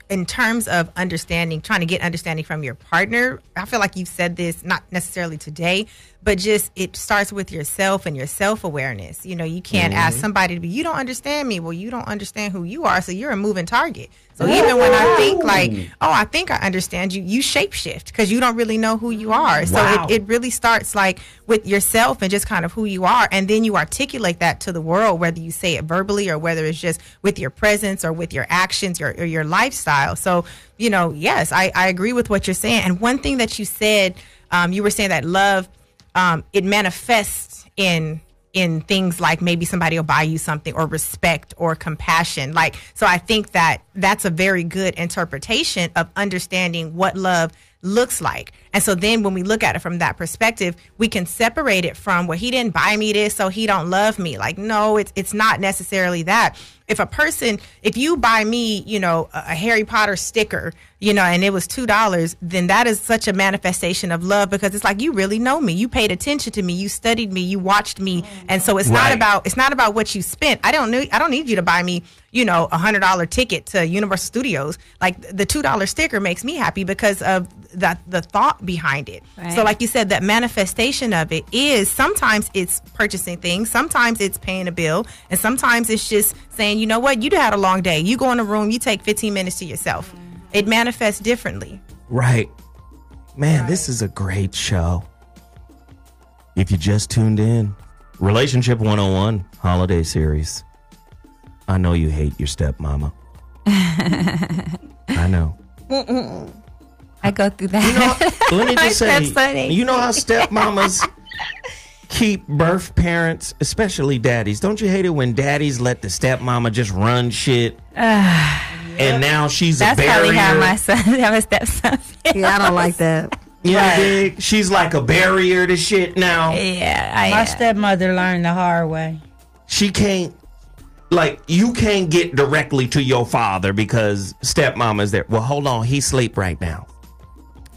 in terms of understanding, trying to get understanding from your partner, I feel like you've said this, not necessarily today, but just it starts with yourself and your self-awareness. You know, you can't ask somebody to be, you don't understand me. Well, you don't understand who you are, so you're a moving target. So even when I think like, oh, I think I understand you, you shapeshift because you don't really know who you are. So it really starts like with yourself and just kind of who you are. And then you articulate that to the world, whether you say it verbally or whether it's just with your presence or with your actions or your lifestyle. So, you know, yes, I agree with what you're saying. And one thing that you said, you were saying that love, it manifests in things like maybe somebody will buy you something or respect or compassion. Like, so I think that that's a very good interpretation of understanding what love looks like. And so then when we look at it from that perspective, we can separate it from, well, he didn't buy me this, so he don't love me. Like, no, it's not necessarily that. If you buy me, you know, a Harry Potter sticker, you know, and it was $2, then that is such a manifestation of love because it's like, you really know me. You paid attention to me. You studied me. You watched me. And so it's not about what you spent. I don't need you to buy me, you know, $100 ticket to Universal Studios. Like the $2 sticker makes me happy because of the thought behind it. Right. So like you said, that manifestation of it is sometimes it's purchasing things, sometimes it's paying a bill, and sometimes it's just saying, you know what, you had a long day. You go in a room, you take 15 minutes to yourself. It manifests differently.
Right. Man, this is a great show. If you just tuned in, Relationship 101 holiday series. I know you hate your stepmama. I know.
I go through that.
Let me just say, you know how stepmamas keep birth parents, especially daddies. Don't you hate it when daddies let the stepmama just run shit? And now she's a barrier.
That's probably how my son, how my stepson.
Yeah, I don't like that.
Yeah, she's like a barrier to shit now.
Yeah,
my stepmother learned the hard way.
She can't, like, you can't get directly to your father because stepmama's there. Well, hold on, he's asleep right now.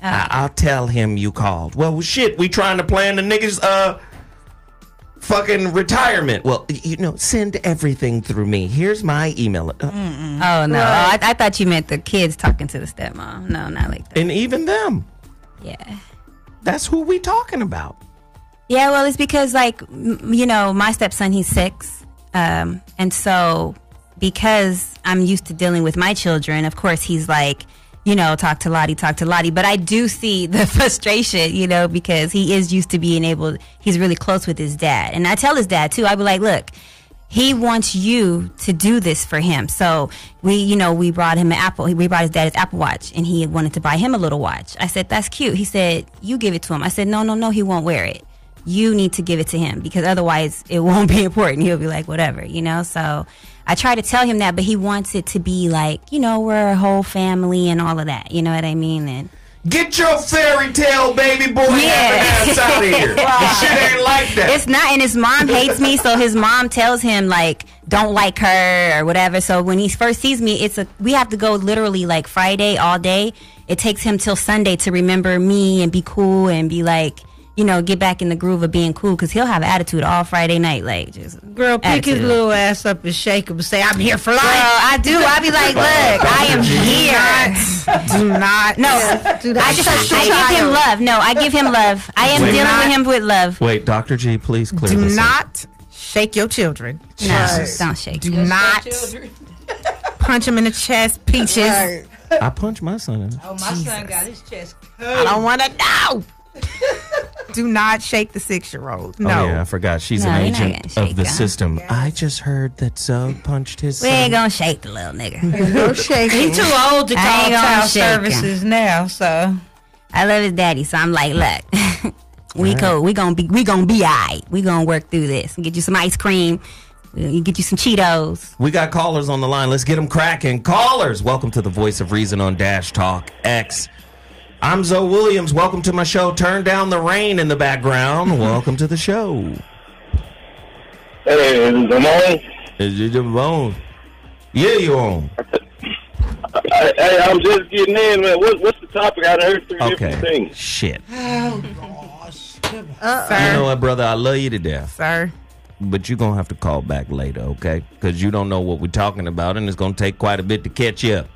I'll tell him you called. Well, shit, we trying to plan the niggas' fucking retirement. Well, you know, send everything through me. Here's my email.
Oh, no. Right. I thought you meant the kids talking to the stepmom. No, not like that.
And even them.
Yeah.
That's who we talking about.
Yeah, well, it's because, like, you know, my stepson, he's 6. And so because I'm used to dealing with my children, of course, he's like, you know, talk to Lottie. But I do see the frustration, you know, because he is used to being able, he's really close with his dad. And I tell his dad, too, I be like, look, he wants you to do this for him. So we brought him we brought his dad his Apple Watch, and he wanted to buy him a little watch. I said, that's cute. He said, you give it to him. I said, no, he won't wear it. You need to give it to him because otherwise it won't be important. He'll be like, whatever, you know? So I try to tell him that, but he wants it to be like, you know, we're a whole family and all of that. You know what I mean? And
get your fairy tale baby boy ass out of here. This shit ain't like that.
It's not, and his mom hates me, so his mom tells him, like, don't like her or whatever. So when he first sees me, we have to go literally like Friday all day. It takes him till Sunday to remember me and be cool and be like, you know, get back in the groove of being cool because he'll have an attitude all Friday night. Like, just
girl, pick
attitude.
his little ass up and shake him and say, I'm here for life.
Girl, I do. I be like, look, I am here.
Do not.
No, I give him love. No, I give him love. I am dealing with him with love.
Wait, Dr. G, please clear this
up. Do not shake your children.
No, don't shake.
Do not punch him in the chest, Peaches.
Right. I punched my son.
Oh, my son got his chest cut.
I don't want to know. Do not shake the 6-year-old. No.
Oh, yeah, I forgot. She's an agent of the system. Yes. I just heard that Zug punched his son.
We ain't gonna shake the little nigga.
No shaking. He's too old to call child services now, so.
I love his daddy, so I'm like, look, we cool. We gonna be all right. We gonna work through this. Get you some ice cream. We'll get you some Cheetos.
We got callers on the line. Let's get them cracking. Callers, welcome to the Voice of Reason on Dash Talk X. I'm Zoe Williams. Welcome to my show. Turn down the rain in the background. Welcome to the show.
Hey, is it on?
Is it on? Yeah, you're on.
Hey, I'm just getting in, man. What's the topic? I heard three different things.
Shit.
Oh, gosh.
You know what, brother? I love you to death.
Sir.
But you're going to have to call back later, okay? Because you don't know what we're talking about, and it's going to take quite a bit to catch you up.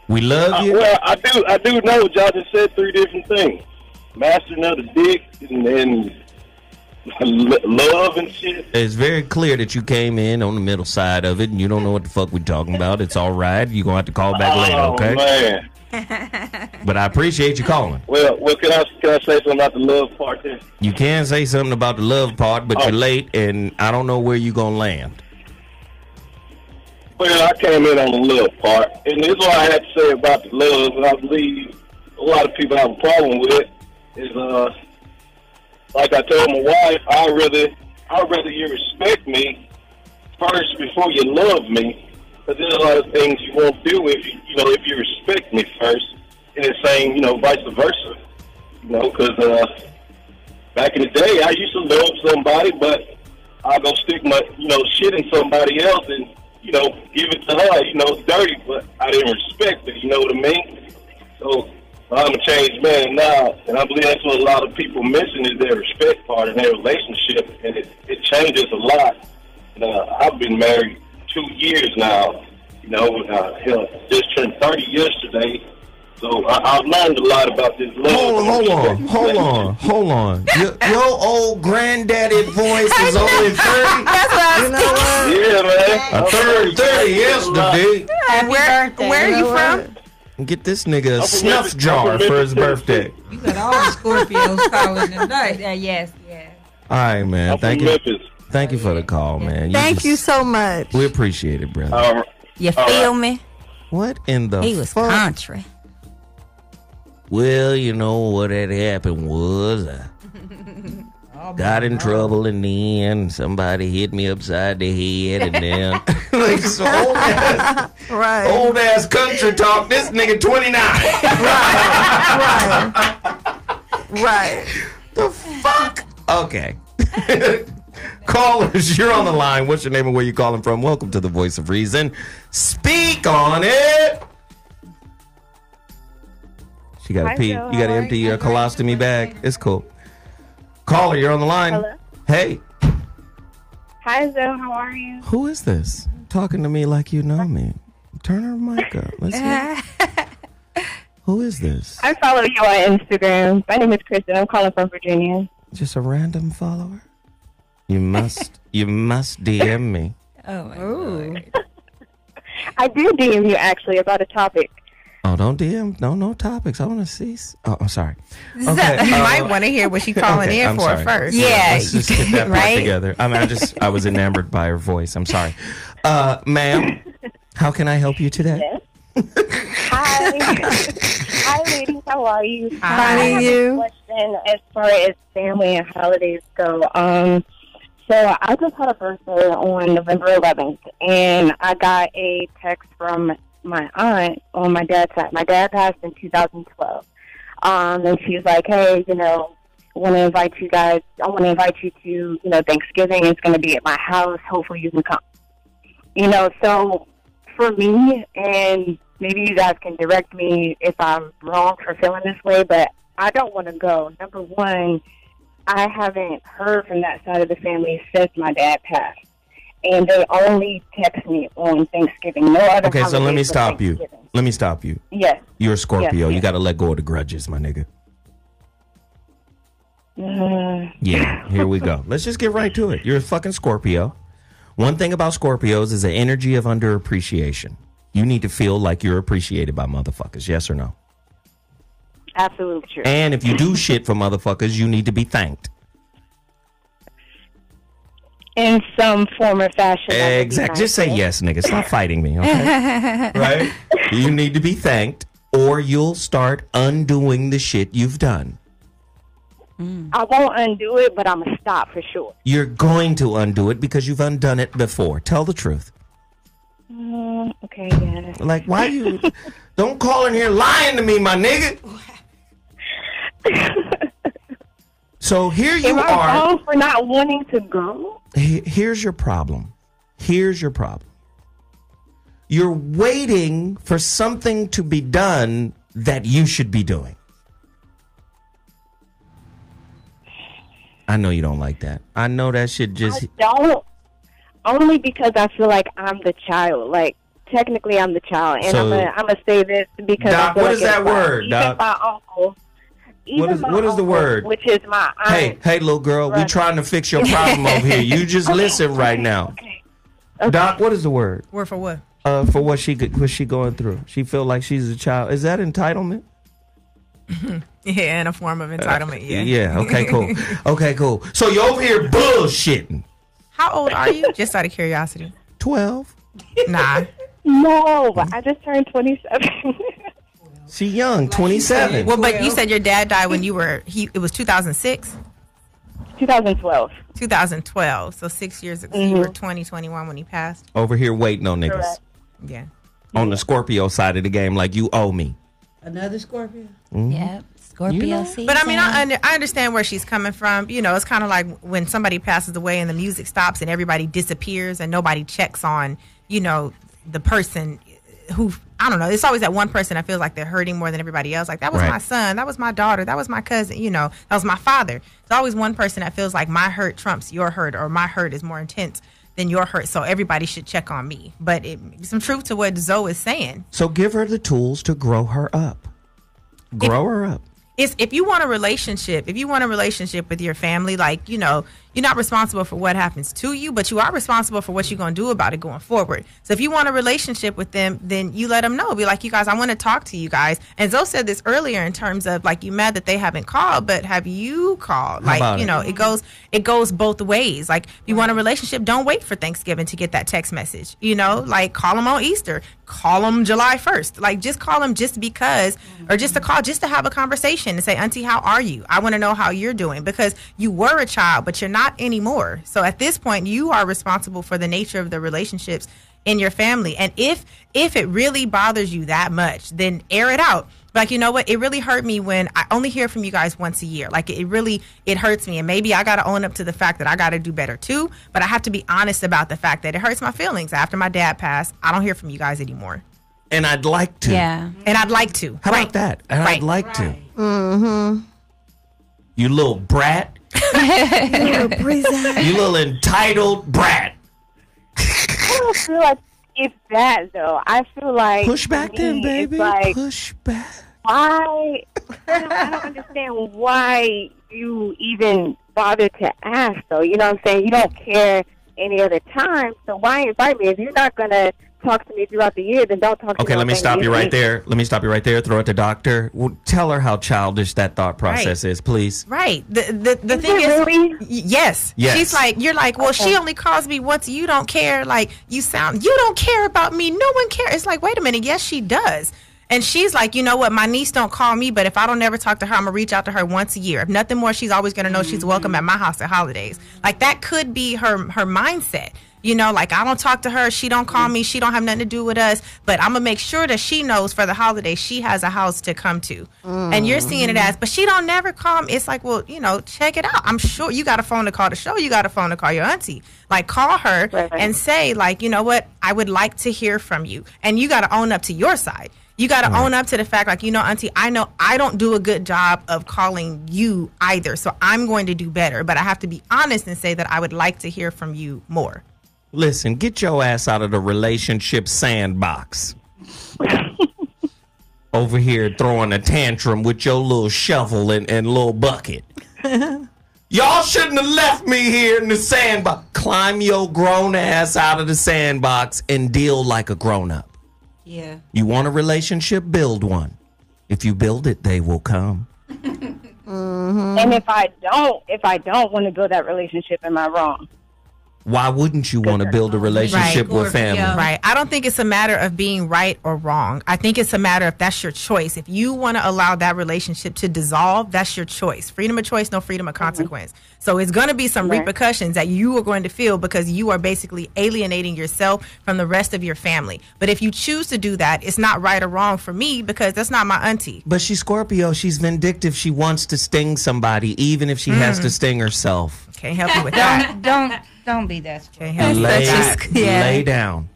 We love you.
Well, I do know y'all just said three different things. Mastering of the dick and love and shit.
It's very clear that you came in on the middle side of it, and you don't know what the fuck we're talking about. It's all right. You're going to have to call back later, okay?
Man.
But I appreciate you calling.
Well, can I say something about the love part then?
You can say something about the love part, but you're late, and I don't know where you're going to land.
Well, I came in on the love part, and this is what I had to say about the love, and I believe a lot of people have a problem with it, is, like I told my wife, I'd rather you respect me first before you love me, because there's a lot of things you won't do if you respect me first, and it's saying, vice versa, because back in the day, I used to love somebody, but I'll go stick my, shit in somebody else and, give it to her, dirty, but I didn't respect it, you know what I mean? So I'm a changed man now, and I believe that's what a lot of people missing is their respect part in their relationship, and it changes a lot. I've been married 2 years now, hell, just turned 30 yesterday, so I've learned a lot about this love.
Hold on. Your old granddaddy voice is only 30.
That's what I was thinking.
Yeah, man.
I turned 30 yesterday.
Where are you from?
Get this nigga a snuff jar for his birthday.
You got all the Scorpios calling tonight. Yes.
All right, man.
I'm
Thank
from
you.
Memphis.
Thank you for the call, man.
Thank you so much.
We appreciate it, brother.
You feel me?
What in the
He was
fuck?
country.
Well, what had happened was I got in trouble in the end. Somebody hit me upside the head, and then like so old ass country talk. This nigga 29.
Right.
The fuck? Okay. Callers, you're on the line. What's your name and where you calling from? Welcome to the Voice of Reason. Speak on it. You gotta pee. You gotta empty your colostomy bag. It's cool. Caller, you're on the line.
Hello.
Hey.
Hi, Zoe. How are you?
Who is this? Talking to me like you know me. Turn her mic up. Let's hear. Who is this?
I follow you on Instagram. My name is Kristen. I'm calling from Virginia.
Just a random follower? You must DM me.
Oh my God.
I did DM you actually about a topic.
Oh, don't DM. No topics. I want to see. Oh, I'm sorry.
You might want to hear what she's calling in
I'm
for
sorry.
first.
Yeah.
Let's just get that part
Right?
together. I mean, I was enamored by her voice. I'm sorry. Ma'am, how can I help you today?
Yes. Hi. Hi, ladies. How are you?
Hi.
I have a question as far as family and holidays go. So I just had a birthday on November 11th, and I got a text from my aunt on my dad's side. My dad passed in 2012. And she's like, hey, I want to invite you guys. I want to invite you to, Thanksgiving. It's going to be at my house. Hopefully you can come. So for me, and maybe you guys can direct me if I'm wrong for feeling this way, but I don't want to go. Number one, I haven't heard from that side of the family since my dad passed. And they only text me on Thanksgiving. No other
Okay, so let me
holidays but
stop you.
Thanksgiving.
Let me stop you.
Yes.
You're a Scorpio.
Yes.
You got to let go of the grudges, my nigga. Yeah, here we go. Let's just get right to it. You're a fucking Scorpio. One thing about Scorpios is the energy of underappreciation. You need to feel like you're appreciated by motherfuckers. Yes or no?
Absolutely true.
And if you do shit for motherfuckers, you need to be thanked.
In some form or fashion.
Exactly. Just say yes, nigga. Stop fighting me, okay? Right? You need to be thanked, or you'll start undoing the shit you've done.
I won't undo it, but I'm going to stop for sure.
You're going to undo it because you've undone it before. Tell the truth.
Okay, yeah.
Like, why you... Don't call in here lying to me, my nigga. So here you
Am I
are.
wrong for not wanting to go?
Here's your problem. You're waiting for something to be done that you should be doing. I know you don't like that. I know that shit just...
I don't. Only because I feel like I'm the child. Like, technically I'm the child. And
So-
I'm gonna say this because
Doc,
I feel
what
like
is that
it's my-
word,
even
Doc?
my uncle. Even my
What is the
uncle,
word?
Which is my aunt.
Hey, little girl, we
Right.
trying to fix your problem over here. You just listen right now. Doc, what is the word?
Word for what?
For what she going through? She feel like she's a child. Is that entitlement?
Yeah, in a form of entitlement. Yeah.
Yeah. Okay. Cool. Okay. Cool. So you over here bullshitting.
How old are you? Just out of curiosity.
12.
Nah.
No, I just turned 27.
She young, 27.
Well, but you said your dad died when you were. It was 2006.
2012.
2012. So 6 years ago. You were 2021 when he passed.
Over here waiting on niggas.
Correct.
Yeah.
On the Scorpio side of the game, like you owe me.
Another Scorpio?
Yep. Scorpio season.
But I mean, I understand where she's coming from. You know, it's kind of like when somebody passes away and the music stops and everybody disappears and nobody checks on, you know, the person who, I don't know. It's always that one person that feels like they're hurting more than everybody else. Like, that was
Right.
my son. That was my daughter. That was my cousin. You know, that was my father. There's always one person that feels like my hurt trumps your hurt, or my hurt is more intense than your hurt. So everybody should check on me. But some truth to what Zoe is saying.
So give her the tools to grow her up. Grow her up.
If you want a relationship, with your family, like, you know, you're not responsible for what happens to you, but you are responsible for what you're going to do about it going forward. So if you want a relationship with them, then you let them know. Be like, you guys, I want to talk to you guys. And Zoe said this earlier in terms of, like, you mad that they haven't called, but have you called?
How about
Like, you know, it goes both ways. Like, if you want a relationship, don't wait for Thanksgiving to get that text message. You know, like, call them on Easter. Call them July 1st. Like, just call them just because, or just to call, just to have a conversation and say, Auntie, how are you? I want to know how you're doing, because you were a child, but you're not anymore. So at this point, you are responsible for the nature of the relationships in your family. And if it really bothers you that much, then air it out. Like, you know what? It really hurt me when I only hear from you guys once a year. Like, it hurts me. And maybe I got to own up to the fact that I got to do better too. But I have to be honest about the fact that it hurts my feelings. After my dad passed, I don't hear from you guys anymore.
And I'd like to.
Yeah.
And I'd like to.
How about that? And I'd like to.
Mm-hmm.
You little brat. You little entitled brat.
I don't feel like it's that, though. I feel like...
Push back
to
then,
me,
baby.
It's like,
Push back.
why... I don't understand why you even bother to ask, though. You know what I'm saying? You don't care any other time, so why invite me? If you're not going to talk to me throughout the year, then don't talk to me.
Okay, let me stop you right there. Throw it to Doctor. Well, tell her how childish that thought process is, please.
Right. The thing is,
really?
Yes.
Yes.
She's like, you're like, well, she only calls me once. You don't care. Like, you don't care about me. No one cares. It's like, wait a minute. Yes, she does. And she's like, you know what? My niece don't call me, but if I don't ever talk to her, I'm going to reach out to her once a year. If nothing more, she's always going to know she's welcome at my house at holidays. Like, that could be her mindset. You know, like, I don't talk to her. She don't call me. She don't have nothing to do with us. But I'm going to make sure that she knows for the holidays she has a house to come to. And you're seeing it as, but she don't never call me. It's like, well, you know, check it out. I'm sure you got a phone to call the show. You got a phone to call your auntie. Like, call her and say, like, you know what? I would like to hear from you. And you got to own up to your side. You got to own up to the fact, like, you know, Auntie, I know I don't do a good job of calling you either. So I'm going to do better. But I have to be honest and say that I would like to hear from you more.
Listen, get your ass out of the relationship sandbox. Over here throwing a tantrum with your little shovel and little bucket. Y'all shouldn't have left me here in the sandbox. Climb your grown ass out of the sandbox and deal like a grown up.
Yeah.
You want a relationship? Build one. If you build it, they will come.
And if I don't want to build that relationship, am I wrong?
Why wouldn't you want to build a relationship with family?
Right. I don't think it's a matter of being right or wrong. I think it's a matter of that's your choice. If you want to allow that relationship to dissolve, that's your choice. Freedom of choice, no freedom of consequence. So it's going to be some repercussions that you are going to feel because you are basically alienating yourself from the rest of your family. But if you choose to do that, it's not right or wrong for me because that's not my auntie.
But she's Scorpio. She's vindictive. She wants to sting somebody, even if she has to sting herself.
Can't help you with that.
Don't be that.
Can't help you.
Lay down.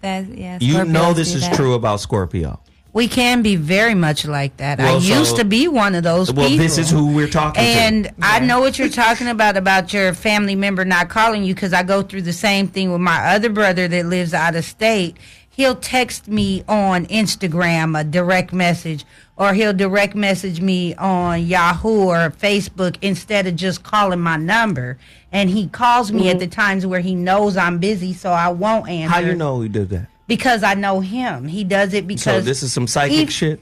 You know this is true about Scorpio.
We can be very much like that.
Well,
I used to be one of those people.
Well, this is who we're talking to.
And I know what you're talking about your family member not calling you, because I go through the same thing with my other brother that lives out of state. He'll text me on Instagram a direct message, or he'll direct message me on Yahoo or Facebook instead of just calling my number. And he calls me at the times where he knows I'm busy, so I won't answer.
How you know he did that?
Because I know him. He does it because...
So this is some psychic shit?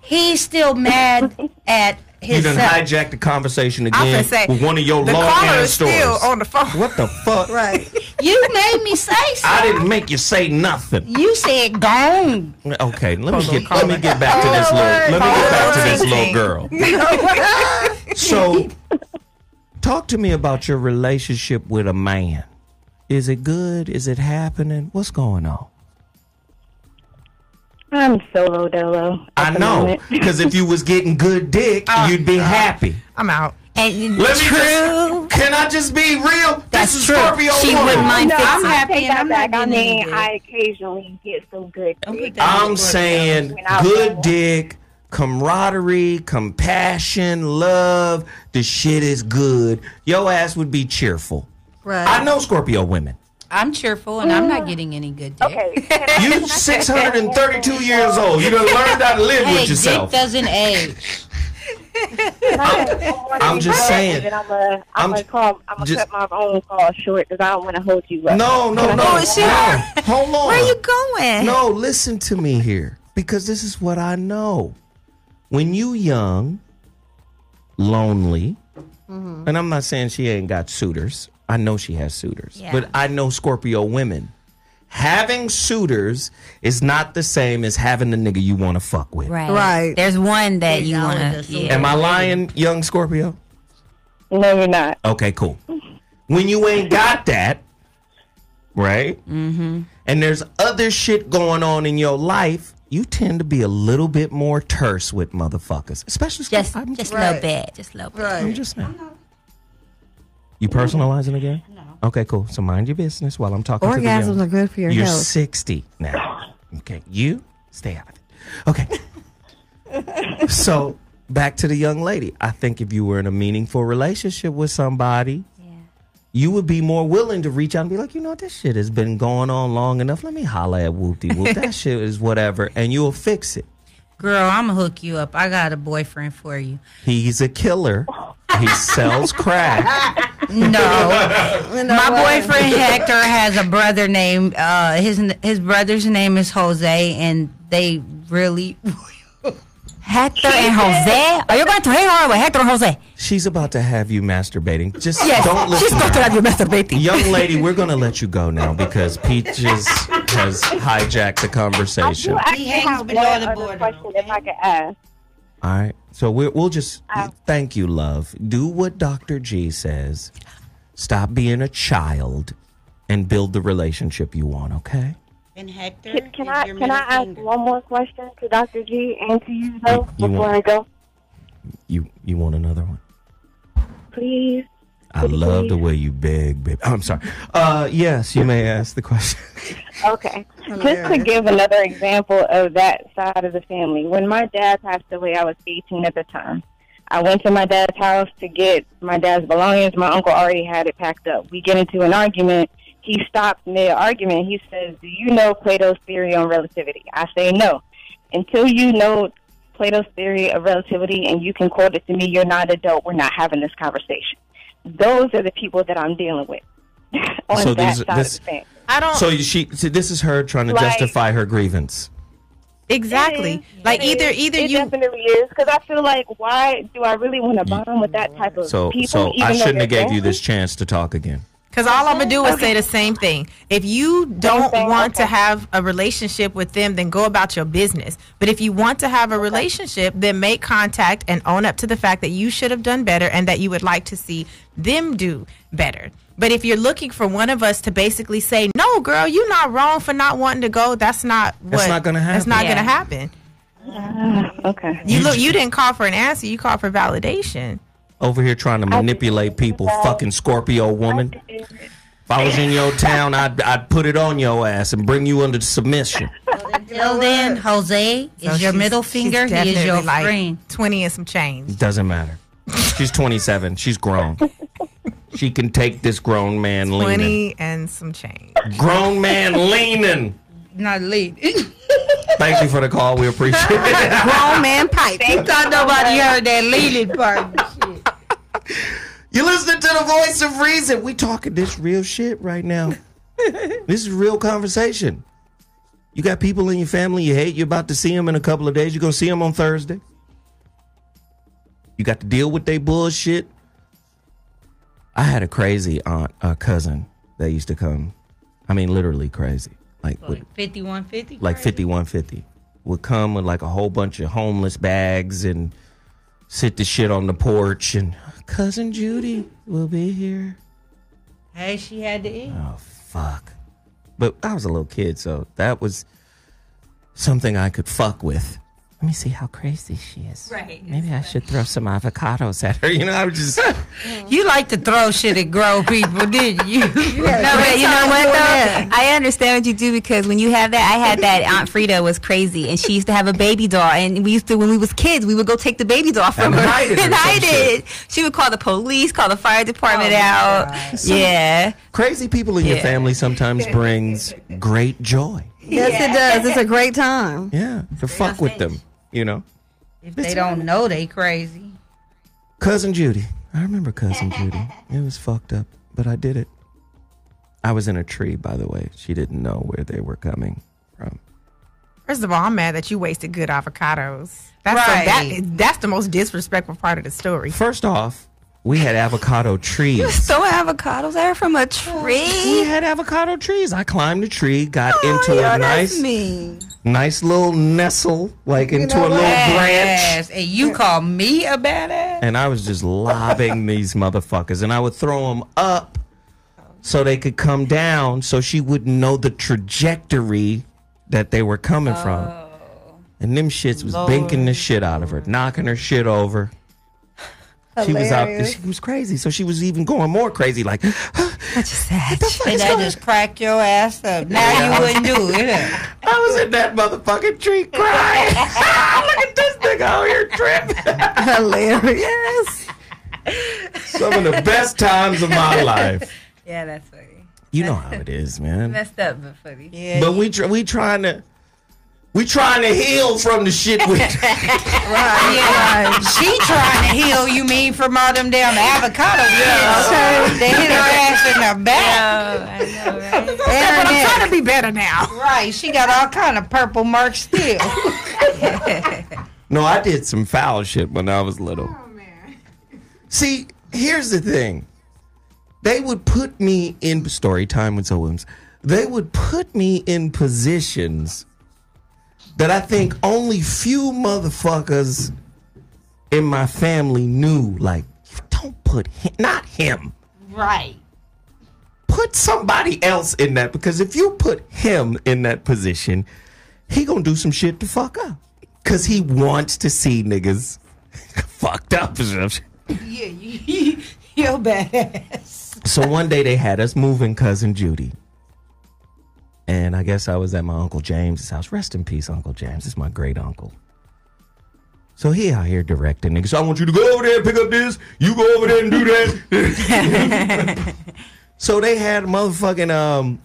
He's still mad at his...
You done hijacked the conversation again with one of your long-ass stories.
Still on the phone.
What the fuck?
Right. You made me say something.
I didn't make you say nothing.
You said gone.
Okay, let me get back to this little girl. So, talk to me about your relationship with a man. Is it good? Is it happening? What's going on?
I'm solo dolo.
I know, because if you was getting good dick, you'd be happy.
I'm out.
And
can I just be real?
That's
this is
true.
Scorpio.
She wouldn't mind fixing.
I'm happy.
and I'm not
I mean,
getting
I occasionally get some good dick.
I'm saying good dick, camaraderie, compassion, love. The shit is good. Your ass would be cheerful.
Right.
I know Scorpio women.
I'm cheerful, and I'm not getting any good dick.
Okay.
You 632 years old. You done learned how to live with yourself.
Dick doesn't age.
I'm just saying.
I'm gonna cut my own call short because I don't want to hold you up.
No. Hold on.
Where are you going?
No, listen to me here, because this is what I know. When you young, lonely, and I'm not saying she ain't got suitors. I know she has suitors.
Yeah.
But I know Scorpio women. Having suitors is not the same as having the nigga you want to fuck with.
Right.
There's one that you want to... Yeah.
Am I lying, young Scorpio?
No, you're not.
Okay, cool. When you ain't got that, right? Mm-hmm. And there's other shit going on in your life, you tend to be a little bit more terse with motherfuckers. Especially...
Just a little bit. Just a little bit.
I'm just saying. You personalizing again? No. Okay, cool. So mind your business while I'm talking to the
Orgasms are good for your
You're
health.
60 now. Okay, you stay out of it. Okay. So back to the young lady. I think if you were in a meaningful relationship with somebody, you would be more willing to reach out and be like, you know, this shit has been going on long enough. Let me holler at Whoop-de-Whoop. That shit is whatever, and you'll fix it.
Girl, I'm going to hook you up. I got a boyfriend for you.
He's a killer. He sells crack.
No. My boyfriend Hector has a brother named, his brother's name is Jose, and they really...
Hector and Jose? Are you going to hang on with Hector and Jose?
She's about to have you masturbating. Just
Yes,
don't listen.
she's about to have you masturbating.
Young lady, we're going to let you go now because Peaches has hijacked the conversation.
I do have one other question if I could ask.
All right. So we'll just thank you, love. Do what Dr. G says. Stop being a child and build the relationship you want, okay?
And Hector,
can I ask one more question to Dr. G and to you, though, before I go?
You want another one?
Please.
I love the way you beg, baby. I'm sorry. Yes, you may ask the question.
Okay. Just to give another example of that side of the family. When my dad passed away, I was 18 at the time. I went to my dad's house to get my dad's belongings. My uncle already had it packed up. We get into an argument. He stops mid-argument. He says, do you know Plato's theory on relativity? I say no. Until you know Plato's theory of relativity and you can quote it to me, you're not an adult. We're not having this conversation. Those are the people that I'm dealing with on
So
that side of the family.
I don't...
So this is her trying to justify her grievance.
Exactly.
It definitely is, because I feel like, why do I really want to bond with that type of people?
So
even
I
though
shouldn't have
they're
gave you
family?
this chance to talk again.
Because all I'm going to do is say the same thing. If you don't want to have a relationship with them, then go about your business. But if you want to have a relationship, then make contact and own up to the fact that you should have done better and that you would like to see them do better. But if you're looking for one of us to basically say, no, girl, you're not wrong for not wanting to go, that's not going to happen. That's not going to happen.
Okay.
You didn't call for an answer. You called for validation.
over here trying to manipulate people. Fucking Scorpio woman. If I was in your town, I'd put it on your ass and bring you under submission.
Until then, Jose is your middle finger. He is your friend.
20 and some change.
Doesn't matter. She's 27. She's grown. She can take this grown man
20
leaning.
and some change.
Grown man leaning.
Not leaning.
Thank you for the call. We appreciate it.
Grown man pipe.
Ain't thought nobody heard that leaning part.
You're listening to the voice of reason. We talking this real shit right now. This is real conversation. You got people in your family you hate. You're about to see them in a couple of days. You're going to see them on Thursday. You got to deal with their bullshit. I had a crazy cousin that used to come. I mean, literally crazy. Like
5150?
Like 5150. Would come with like a whole bunch of homeless bags and sit the shit on the porch and Cousin Judy will be here.
Hey, she had to eat.
Oh, fuck. But I was a little kid, so that was something I could fuck with. Let me see how crazy she is.
Right.
Maybe I should throw some avocados at her. You know, I was just...
You like to throw shit at grown people, didn't you?
No, but you know what, though? I understand what you do because when you have that, I had that Aunt Frida was crazy, and she used to have a baby doll, and we used to, when we was kids, we would go take the baby doll from her. And I did. She would call the police, call the fire department out.
So
Yeah.
Crazy people in your family sometimes brings great joy.
Yes, it does. It's a great time.
Yeah, to fuck with them, you know.
If they don't know, they crazy.
Cousin Judy. I remember Cousin Judy. It was fucked up, but I did it. I was in a tree, by the way. She didn't know where they were coming from.
First of all, I'm mad that you wasted good avocados. That's
Right.
that's the most disrespectful part of the story.
First off, we had avocado trees.
So avocados are from a tree.
We had avocado trees. I climbed the tree, got into a nice little nestle, like into a little branch.
And you call me a badass?
And I was just lobbing these motherfuckers. And I would throw them up so they could come down so she wouldn't know the trajectory that they were coming from. And them shits was binking the shit out of her, knocking her shit over. She was out. She was crazy. So she was even going more crazy. Like,
That's just sad.
And that just cracked your ass up. Now you wouldn't do it.
I was in that motherfucking tree crying. Look at this nigga out here tripping.
Hilarious.
Some of the best times of my life.
Yeah, that's funny.
You know how it is, man.
Messed up, but funny.
Yeah.
But we trying to heal from the shit we.
Yeah. She trying to heal, you mean, from all them damn avocado kids. They hit her ass in the back.
I know, right?
But I'm trying to be better now.
Right. She got all kind of purple marks still.
No, I did some foul shit when I was little. Oh, man. See, here's the thing. They would put me in story time with Williams. They would put me in positions that I think only few motherfuckers in my family knew. Like, don't put him, not him.
Right.
Put somebody else in that, because if you put him in that position, he gonna do some shit to fuck up. Because he wants to see niggas fucked up.
Yeah, you're badass.
So one day they had us moving Cousin Judy. And I guess I was at my Uncle James's house. Rest in peace, Uncle James. It's my great uncle. So he out here directing niggas. So I want you to go over there and pick up this. You go over there and do that. So they had a motherfucking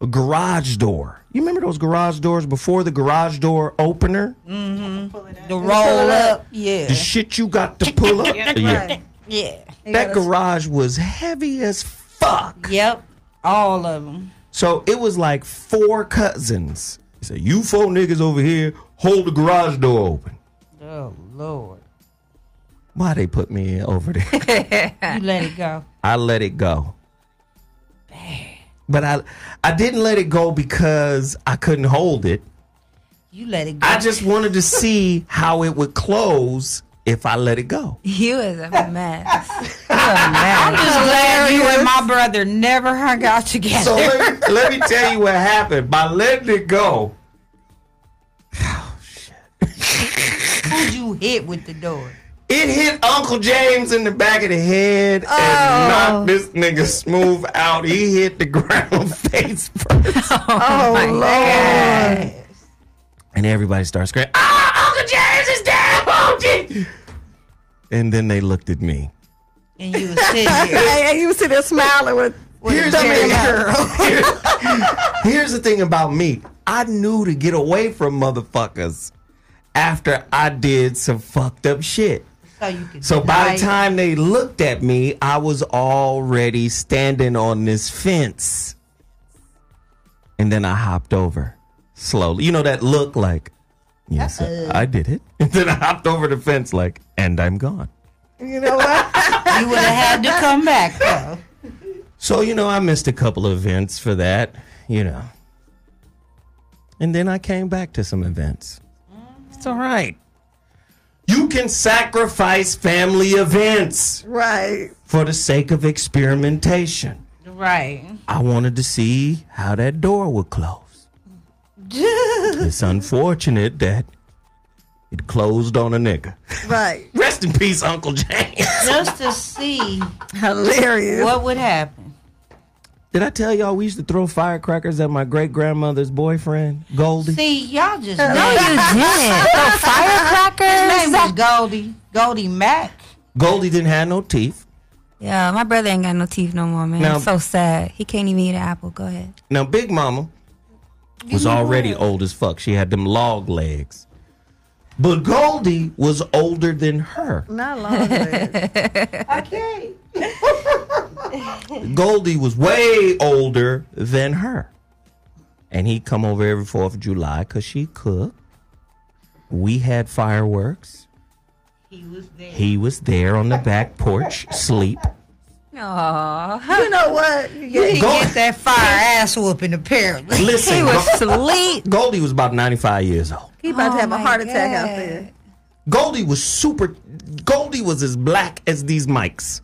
a garage door. You remember those garage doors before the garage door opener?
Mm-hmm. The roll up. Yeah.
The shit you got to pull up.
Yeah. Yeah.
That garage was heavy as fuck.
Yep. All of them.
So it was like 4 cousins. He said, you 4 niggas over here, hold the garage door open.
Oh, Lord.
Why they put me over there?
You let it go.
I let it go. But I didn't let it go because I couldn't hold it.
You let it go.
I just wanted to see how it would close if I let it go.
You was a mess.
I'm just glad you and my brother never hung out together.
So let me tell you what happened. By letting it go. Oh, shit.
Who'd you hit with the door?
It hit Uncle James in the back of the head and knocked this nigga smooth out. He hit the ground face first.
Oh, my Lord.
And everybody starts screaming, Uncle James is dead! Uncle! And then they looked at me.
And you was sitting there.
And you was sitting there smiling with
Here's the thing about me. I knew to get away from motherfuckers after I did some fucked up shit. So by the time they looked at me, I was already standing on this fence. And then I hopped over slowly. You know that look like, yes, I did it. And then I hopped over the fence like, and I'm gone.
You know what?
You would have had to come back, though.
So, I missed a couple of events for that, And then I came back to some events. It's all right. You can sacrifice family events.
Right.
For the sake of experimentation.
Right.
I wanted to see how that door would close. It's unfortunate that it closed on a nigga.
Right.
Rest in peace, Uncle James.
Just to see.
Hilarious.
What would happen.
Did I tell y'all we used to throw firecrackers at my great-grandmother's boyfriend, Goldie?
See, y'all just...
No, you didn't. Throw firecrackers?
His name was Goldie. Goldie Mack.
Goldie didn't have no teeth.
Yeah, my brother ain't got no teeth no more, man.
Now-
I'm so sad. He can't even eat an apple. Go ahead.
Now, Big Mama was already old as fuck. She had them log legs. But Goldie was older than her.
Not long legs.
Okay.
Goldie was way older than her. And he'd come over every 4th of July because she cooked. We had fireworks. He was there on the back porch, sleep.
Aww.
You know what?
You didn't get that fire ass whooping apparently.
Listen,
He was asleep.
Goldie was about 95 years old.
He about to have a
my
heart attack
God.
out there.
Goldie was as black as these mics.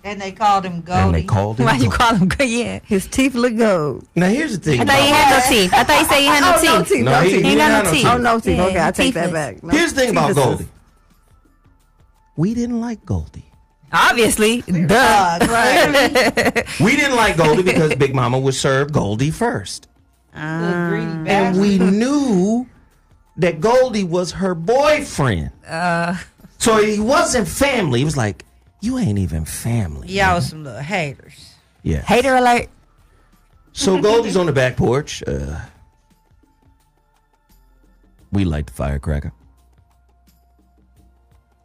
And they called him
And
Goldie.
they called him
Why you
Goldie.
call him good? Yeah.
His teeth look gold.
Now, here's the thing.
I thought he had no teeth. I thought you said he had no teeth.
No teeth.
No,
No
he-
teeth.
he
Ain't
didn't
got
have
no
no
teeth.
Oh, no teeth.
Yeah,
Okay, I take that
teethless.
back. No,
Here's the thing about
teethless.
Goldie. We didn't like Goldie.
Obviously. Duh.
We didn't like Goldie because Big Mama would serve Goldie first. And we knew that Goldie was her boyfriend. So he wasn't family. He was like, you ain't even family.
Y'all was some little haters.
Yeah.
Hater alert.
So Goldie's on the back porch. We light the firecracker.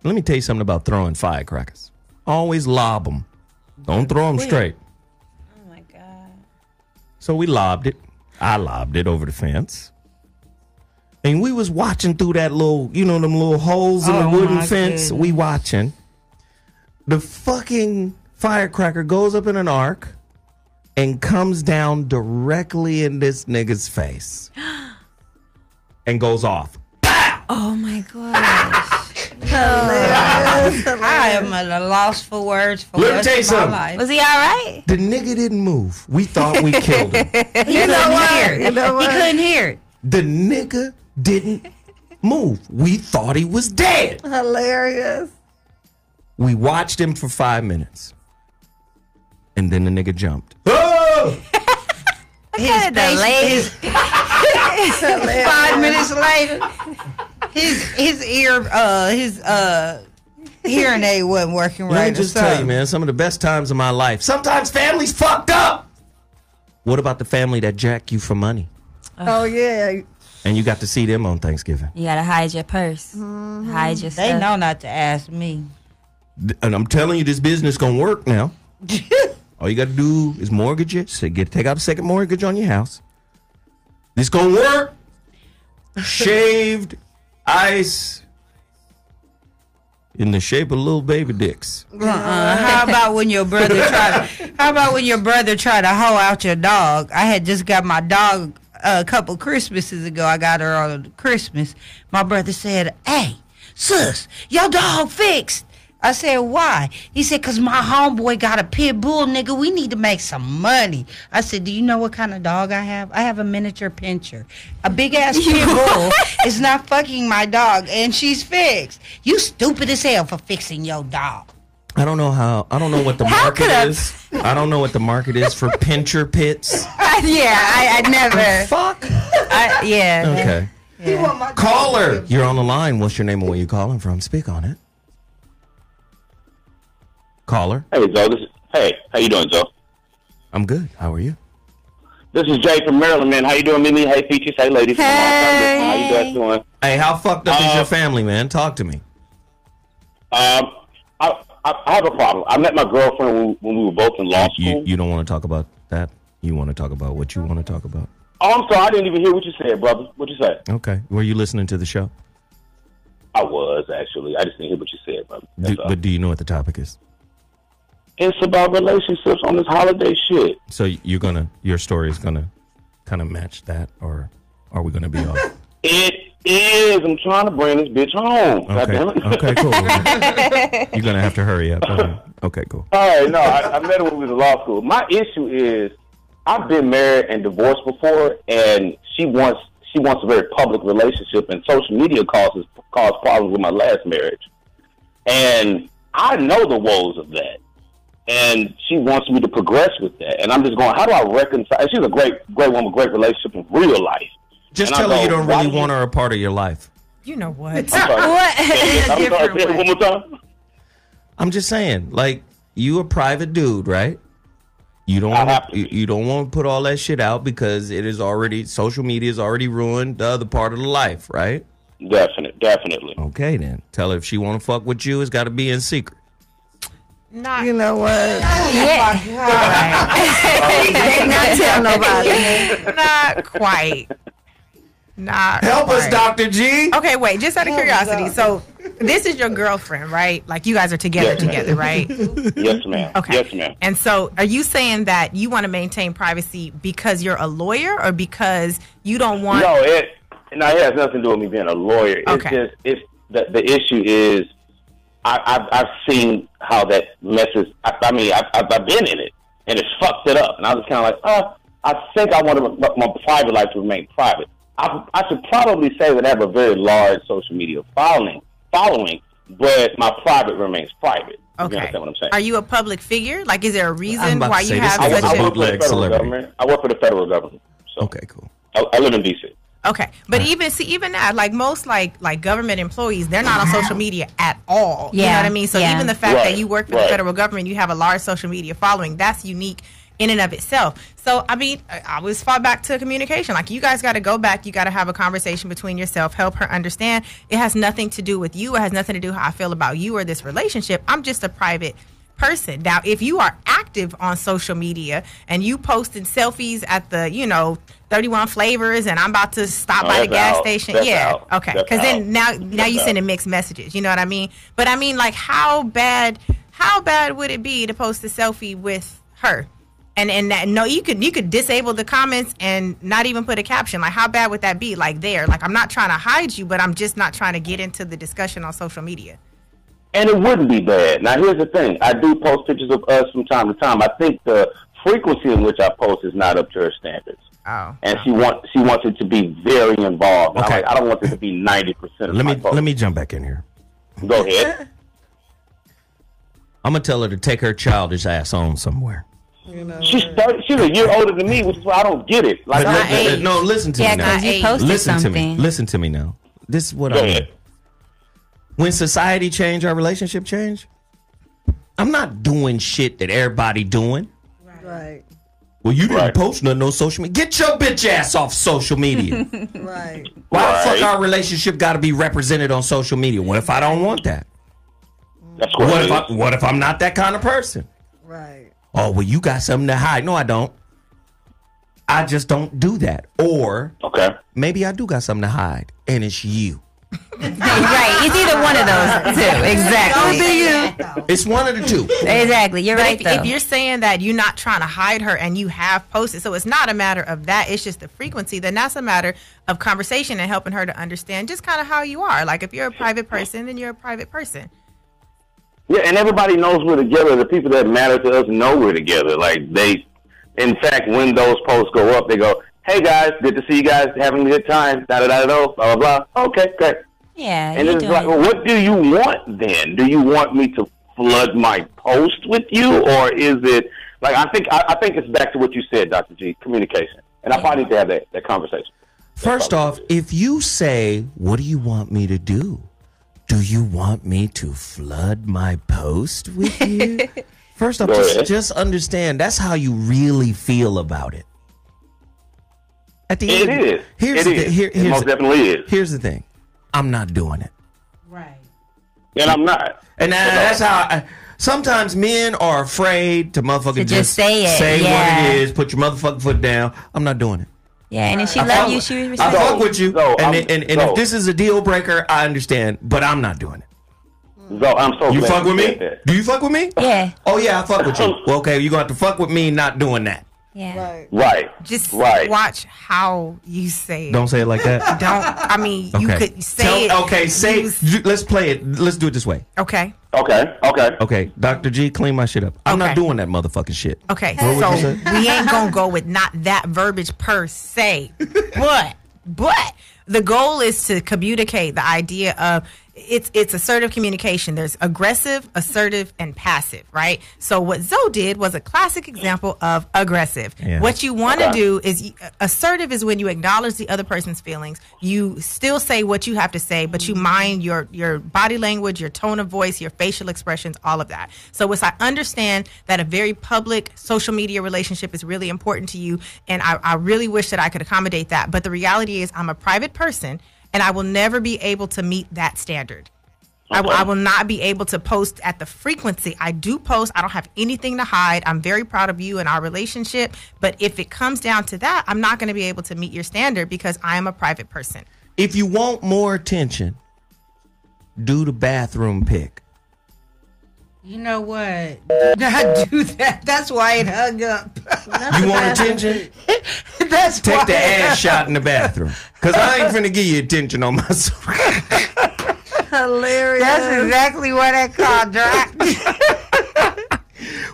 Let me tell you something about throwing firecrackers. Always lob them. Don't throw them straight.
Oh my God.
So we lobbed it. I lobbed it over the fence. And we was watching through that little, them little holes in the wooden fence. We watching. The fucking firecracker goes up in an arc and comes down directly in this nigga's face. And goes off.
Oh my gosh.
I am at a loss for words for
Let me
the
tell you
rest of my
something.
life.
Was he all right?
The nigga didn't move. We thought we killed him.
He couldn't hear it.
You know what?
He couldn't hear it.
The nigga didn't move. We thought he was dead.
Hilarious.
We watched him for 5 minutes. And then the nigga jumped. Oh!
His face, 5 minutes later, his hearing aid wasn't working right.
Let me just tell you, man, some of the best times of my life. Sometimes families fucked up. What about the family that jack you for money?
Oh, yeah.
And you got to see them on Thanksgiving.
You gotta hide your purse. Hide your
They
stuff.
know not to ask me.
And I'm telling you, this business gonna work now. All you got to do is mortgage it. So take out a second mortgage on your house. This gonna work. Shaved ice in the shape of little baby dicks.
How about when your brother tried? How about when your brother tried to hoe out your dog? I had just got my dog a couple Christmases ago. I got her on Christmas. My brother said, "Hey, sis, your dog fixed." I said, why? He said, because my homeboy got a pit bull, nigga. We need to make some money. I said, do you know what kind of dog I have? I have a miniature pincher. A big-ass pit bull is not fucking my dog, and she's fixed. You stupid as hell for fixing your dog.
I don't know what the market is. I don't know what the market is for pincher pits.
I never.
Fuck.
Yeah.
Okay.
Yeah.
Caller, you're on the line. What's your name and where you calling from? Speak on it. Caller.
Hey, Joe. Hey, how you doing, Joe?
I'm good. How are you?
This is Jay from Maryland, man. How you doing, Mimi? Hey, Peaches. Hey, ladies.
Hey.
How you guys doing?
Hey, how fucked up is your family, man? Talk to me.
I have a problem. I met my girlfriend when we were both in law school.
You don't want to talk about that? You want to talk about what you want to talk about?
Oh, I'm sorry. I didn't even hear what you said, brother. What'd you say?
Okay. Were you listening to the show?
I was, actually. I just didn't hear what you said, brother.
But do you know what the topic is?
It's about relationships on this holiday shit.
So your story is gonna kind of match that, or are we gonna be off?
It is. I'm trying to bring this bitch home.
Okay, cool. You're gonna have to hurry up. Okay, cool.
All right, no, I met her when we was in law school. My issue is I've been married and divorced before, and she wants a very public relationship, and social media caused problems with my last marriage. And I know the woes of that. And she wants me to progress with that. And I'm just going, how do I reconcile? She's a great woman, great relationship in real life.
Just tell her you don't really want her a part of your life.
You know what?
I'm sorry. I'm sorry. Say it one more time.
I'm just saying, like, you a private dude, right? You don't want to put all that shit out because social media has already ruined the other part of the life, right?
Definitely.
Okay, then. Tell her if she want to fuck with you, it's got to be in secret.
You know what?
Yeah.
Not tell nobody.
Not quite. Not
Help
quite.
us, Dr. G.
Okay, wait. Just out of curiosity. So this is your girlfriend, right? Like you guys are together, right?
Yes, ma'am.
Okay.
Yes, ma'am.
And so are you saying that you want to maintain privacy because you're a lawyer or because you don't want...
No, it has nothing to do with me being a lawyer.
Okay.
It's just, the issue is I've seen how that messes. I've been in it, and it's fucked it up. And I was kind of like, I think I want my private life to remain private. I should probably say that I have a very large social media following, but my private remains private.
Okay.
You understand what I'm saying?
Are you a public figure? Like, is there a reason why you have such
I work for the federal government. I work for the federal government. So.
Okay, cool.
I live in D.C.
Okay, but even that, like most like government employees, they're not on social media at all.
Yeah.
You know what I mean? So even the fact that you work for the
right.
federal government, you have a large social media following, that's unique in and of itself. So I mean, I always fall back to communication. Like you guys got to go back. You got to have a conversation between yourself. Help her understand it has nothing to do with you. It has nothing to do how I feel about you or this relationship. I'm just a private person. Now, if you are active on social media and you posting selfies at the 31 flavors and I'm about to stop by the gas station. Okay. Because then now you sending mixed messages. You know what I mean? But I mean, like, how bad would it be to post a selfie with her? And that, no, you could disable the comments and not even put a caption. Like, how bad would that be? Like, I'm not trying to hide you, but I'm just not trying to get into the discussion on social media.
And it wouldn't be bad. Now, here's the thing. I do post pictures of us from time to time. I think the frequency in which I post is not up to her standards.
Oh.
And she wants it to be very involved.
Okay.
I don't want it to be 90% of my posts.
Let me jump back in here.
Go ahead.
I'm going to tell her to take her childish ass on somewhere.
She's 30, she's a year older than me, which is why I don't get it. Like,
no, listen to me now.
you posted
Listen
something.
to me. Listen to me now. This is what
Go
I
ahead.
mean. When society change, our relationship change. I'm not doing shit that everybody doing.
Right.
Well, you didn't post nothing on social media. Get your bitch ass off social media.
Right.
Why the fuck our relationship got to be represented on social media? What if I don't want that?
That's
what if I'm not that kind of person?
Right.
Oh, well, you got something to hide. No, I don't. I just don't do that. Or maybe I do got something to hide, and it's you.
Right. It's either one of those two. Exactly.
It's one of the two.
Exactly. You're right, though.
If you're saying that you're not trying to hide her and you have posted, so it's not a matter of that, it's just the frequency, then that's a matter of conversation and helping her to understand just kind of how you are. Like if you're a private person, then you're a private person.
Yeah, and everybody knows we're together. The people that matter to us know we're together. Like, they, in fact, when those posts go up, they go, "Hey guys, good to see you guys having a good time. Da da da da. Blah blah blah." Okay, great.
Yeah.
And it's like, well, what do you want then? Do you want me to flood my post with you, or is it like I think it's back to what you said, Dr. G, communication, and I probably need to have that conversation.
First off, if you say, "What do you want me to do?" Do you want me to flood my post with you? First off, just understand that's how you really feel about it. At the end,
it most definitely is.
Here's the thing: I'm not doing it.
Right.
And I'm not.
And that's how. Sometimes men are afraid to motherfucking
just say it.
Say what it is. Put your motherfucking foot down. I'm not doing it.
Yeah, and if she loves you, she would respect
I
you.
fuck with you, and if this is a deal breaker, I understand, but I'm not doing it.
So I'm so
you
glad
fuck with me?
that.
Do you fuck with me?
Yeah.
Oh yeah, I fuck with you. Well, okay, you're gonna have to fuck with me not doing that.
Yeah.
Right.
Just
right.
watch how you say it.
Don't say it like that.
Don't. I mean, you could say it.
Okay, let's play it. Let's do it this way.
Okay.
Okay, Dr. G, clean my shit up. I'm not doing that motherfucking shit.
Okay,
What would you
so
say?
we ain't gonna go with not that verbiage per se, but the goal is to communicate the idea of it's assertive communication. There's aggressive, assertive, and passive, right? So what Zoe did was a classic example of aggressive.
Yeah.
What you want to do is assertive is when you acknowledge the other person's feelings. You still say what you have to say, but you mind your body language, your tone of voice, your facial expressions, all of that. So I understand that a very public social media relationship is really important to you, and I really wish that I could accommodate that. But the reality is I'm a private person, and I will never be able to meet that standard. I will not be able to post at the frequency. I do post. I don't have anything to hide. I'm very proud of you and our relationship. But if it comes down to that, I'm not going to be able to meet your standard because I am a private person.
If you want more attention, do the bathroom pic.
You know what? Do not do that. That's why it hung up.
You want attention?
That's
Take
why
the ass shot in the bathroom. Because I ain't finna give you attention on my
Hilarious.
That's exactly what I call drop.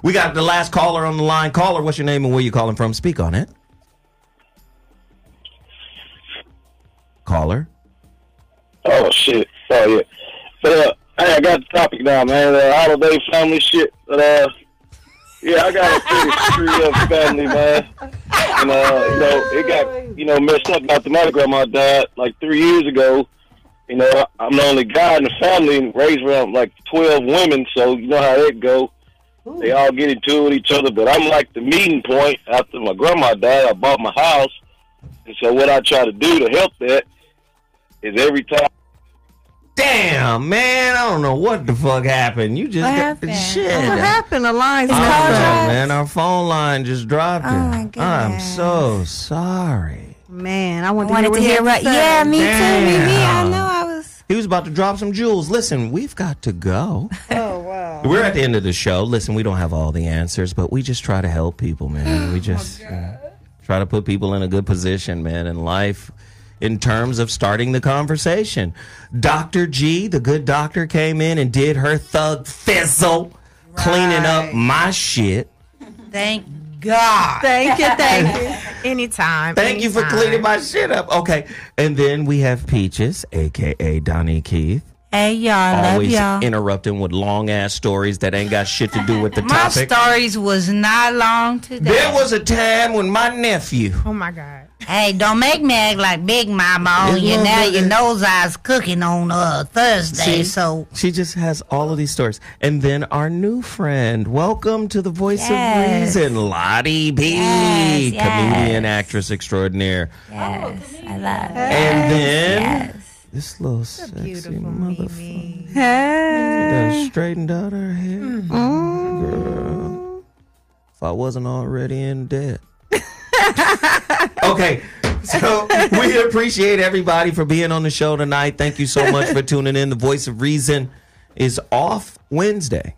We got the last caller on the line. Caller, what's your name and where you calling from? Speak on it. Caller.
Oh, shit. Oh, yeah. But, hey, I got the topic now, man. Holiday family shit. But, yeah, I got a pretty screwed up family, man. And, it got, messed up after my grandma died like 3 years ago. I'm the only guy in the family and raised around like 12 women, so you know how that go. Ooh. They all get into it with each other, but I'm like the meeting point. After my grandma died, I bought my house. And so what I try to do to help that is every time.
Damn, man, I don't know what the fuck happened. You just got shit.
What happened? The line's
man, our phone line just dropped.
Oh, my
it. I'm
goodness.
so sorry.
Man, I wanted to hear what
Yeah, me too.
Damn.
Me. I know I was.
He was about to drop some jewels. Listen, we've got to go.
Oh, wow.
We're at the end of the show. Listen, we don't have all the answers, but we just try to help people, man. We just try to put people in a good position, man, in life in terms of starting the conversation. Dr. G, the good doctor, came in and did her thug fizzle, cleaning up my shit.
Thank God.
Thank you.
Anytime.
Thank you for cleaning my shit up. Okay. And then we have Peaches, a.k.a. Donnie Keith.
Hey, y'all.
Always
love y'all.
interrupting with long-ass stories that ain't got shit to do with the
My
topic.
stories was not long today.
There was a time when my nephew...
Oh, my God.
Hey, don't make me act like Big Mama on you now. Your nose eyes cooking on Thursday. So
she just has all of these stories. And then our new friend, welcome to the Voice of Reason, Lottie P, comedian, actress extraordinaire.
Yes, I love it.
And then this little sexy motherfucker.
Hey.
She done straightened out her hair. Girl, if I wasn't already in debt. Okay, so we appreciate everybody for being on the show tonight. Thank you so much for tuning in. The Voice of Reason is off Wednesday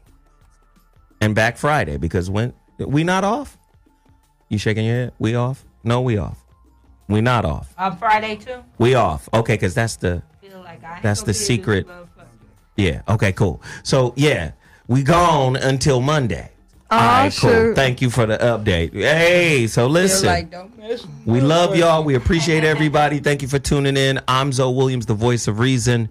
and back Friday because when we not off? You shaking your head? We off? No, we off. We not off.
on Friday too.
We off. Okay, because that's the
Feel like I ain't
that's
gonna
the
be
secret.
this motherfucker.
Yeah. Okay. Cool. So yeah, We gone until Monday.
Oh,
All right, cool.
shoot.
Thank you for the update. Hey, so listen. We love y'all. We appreciate everybody. Thank you for tuning in. I'm Zoe Williams, the voice of reason.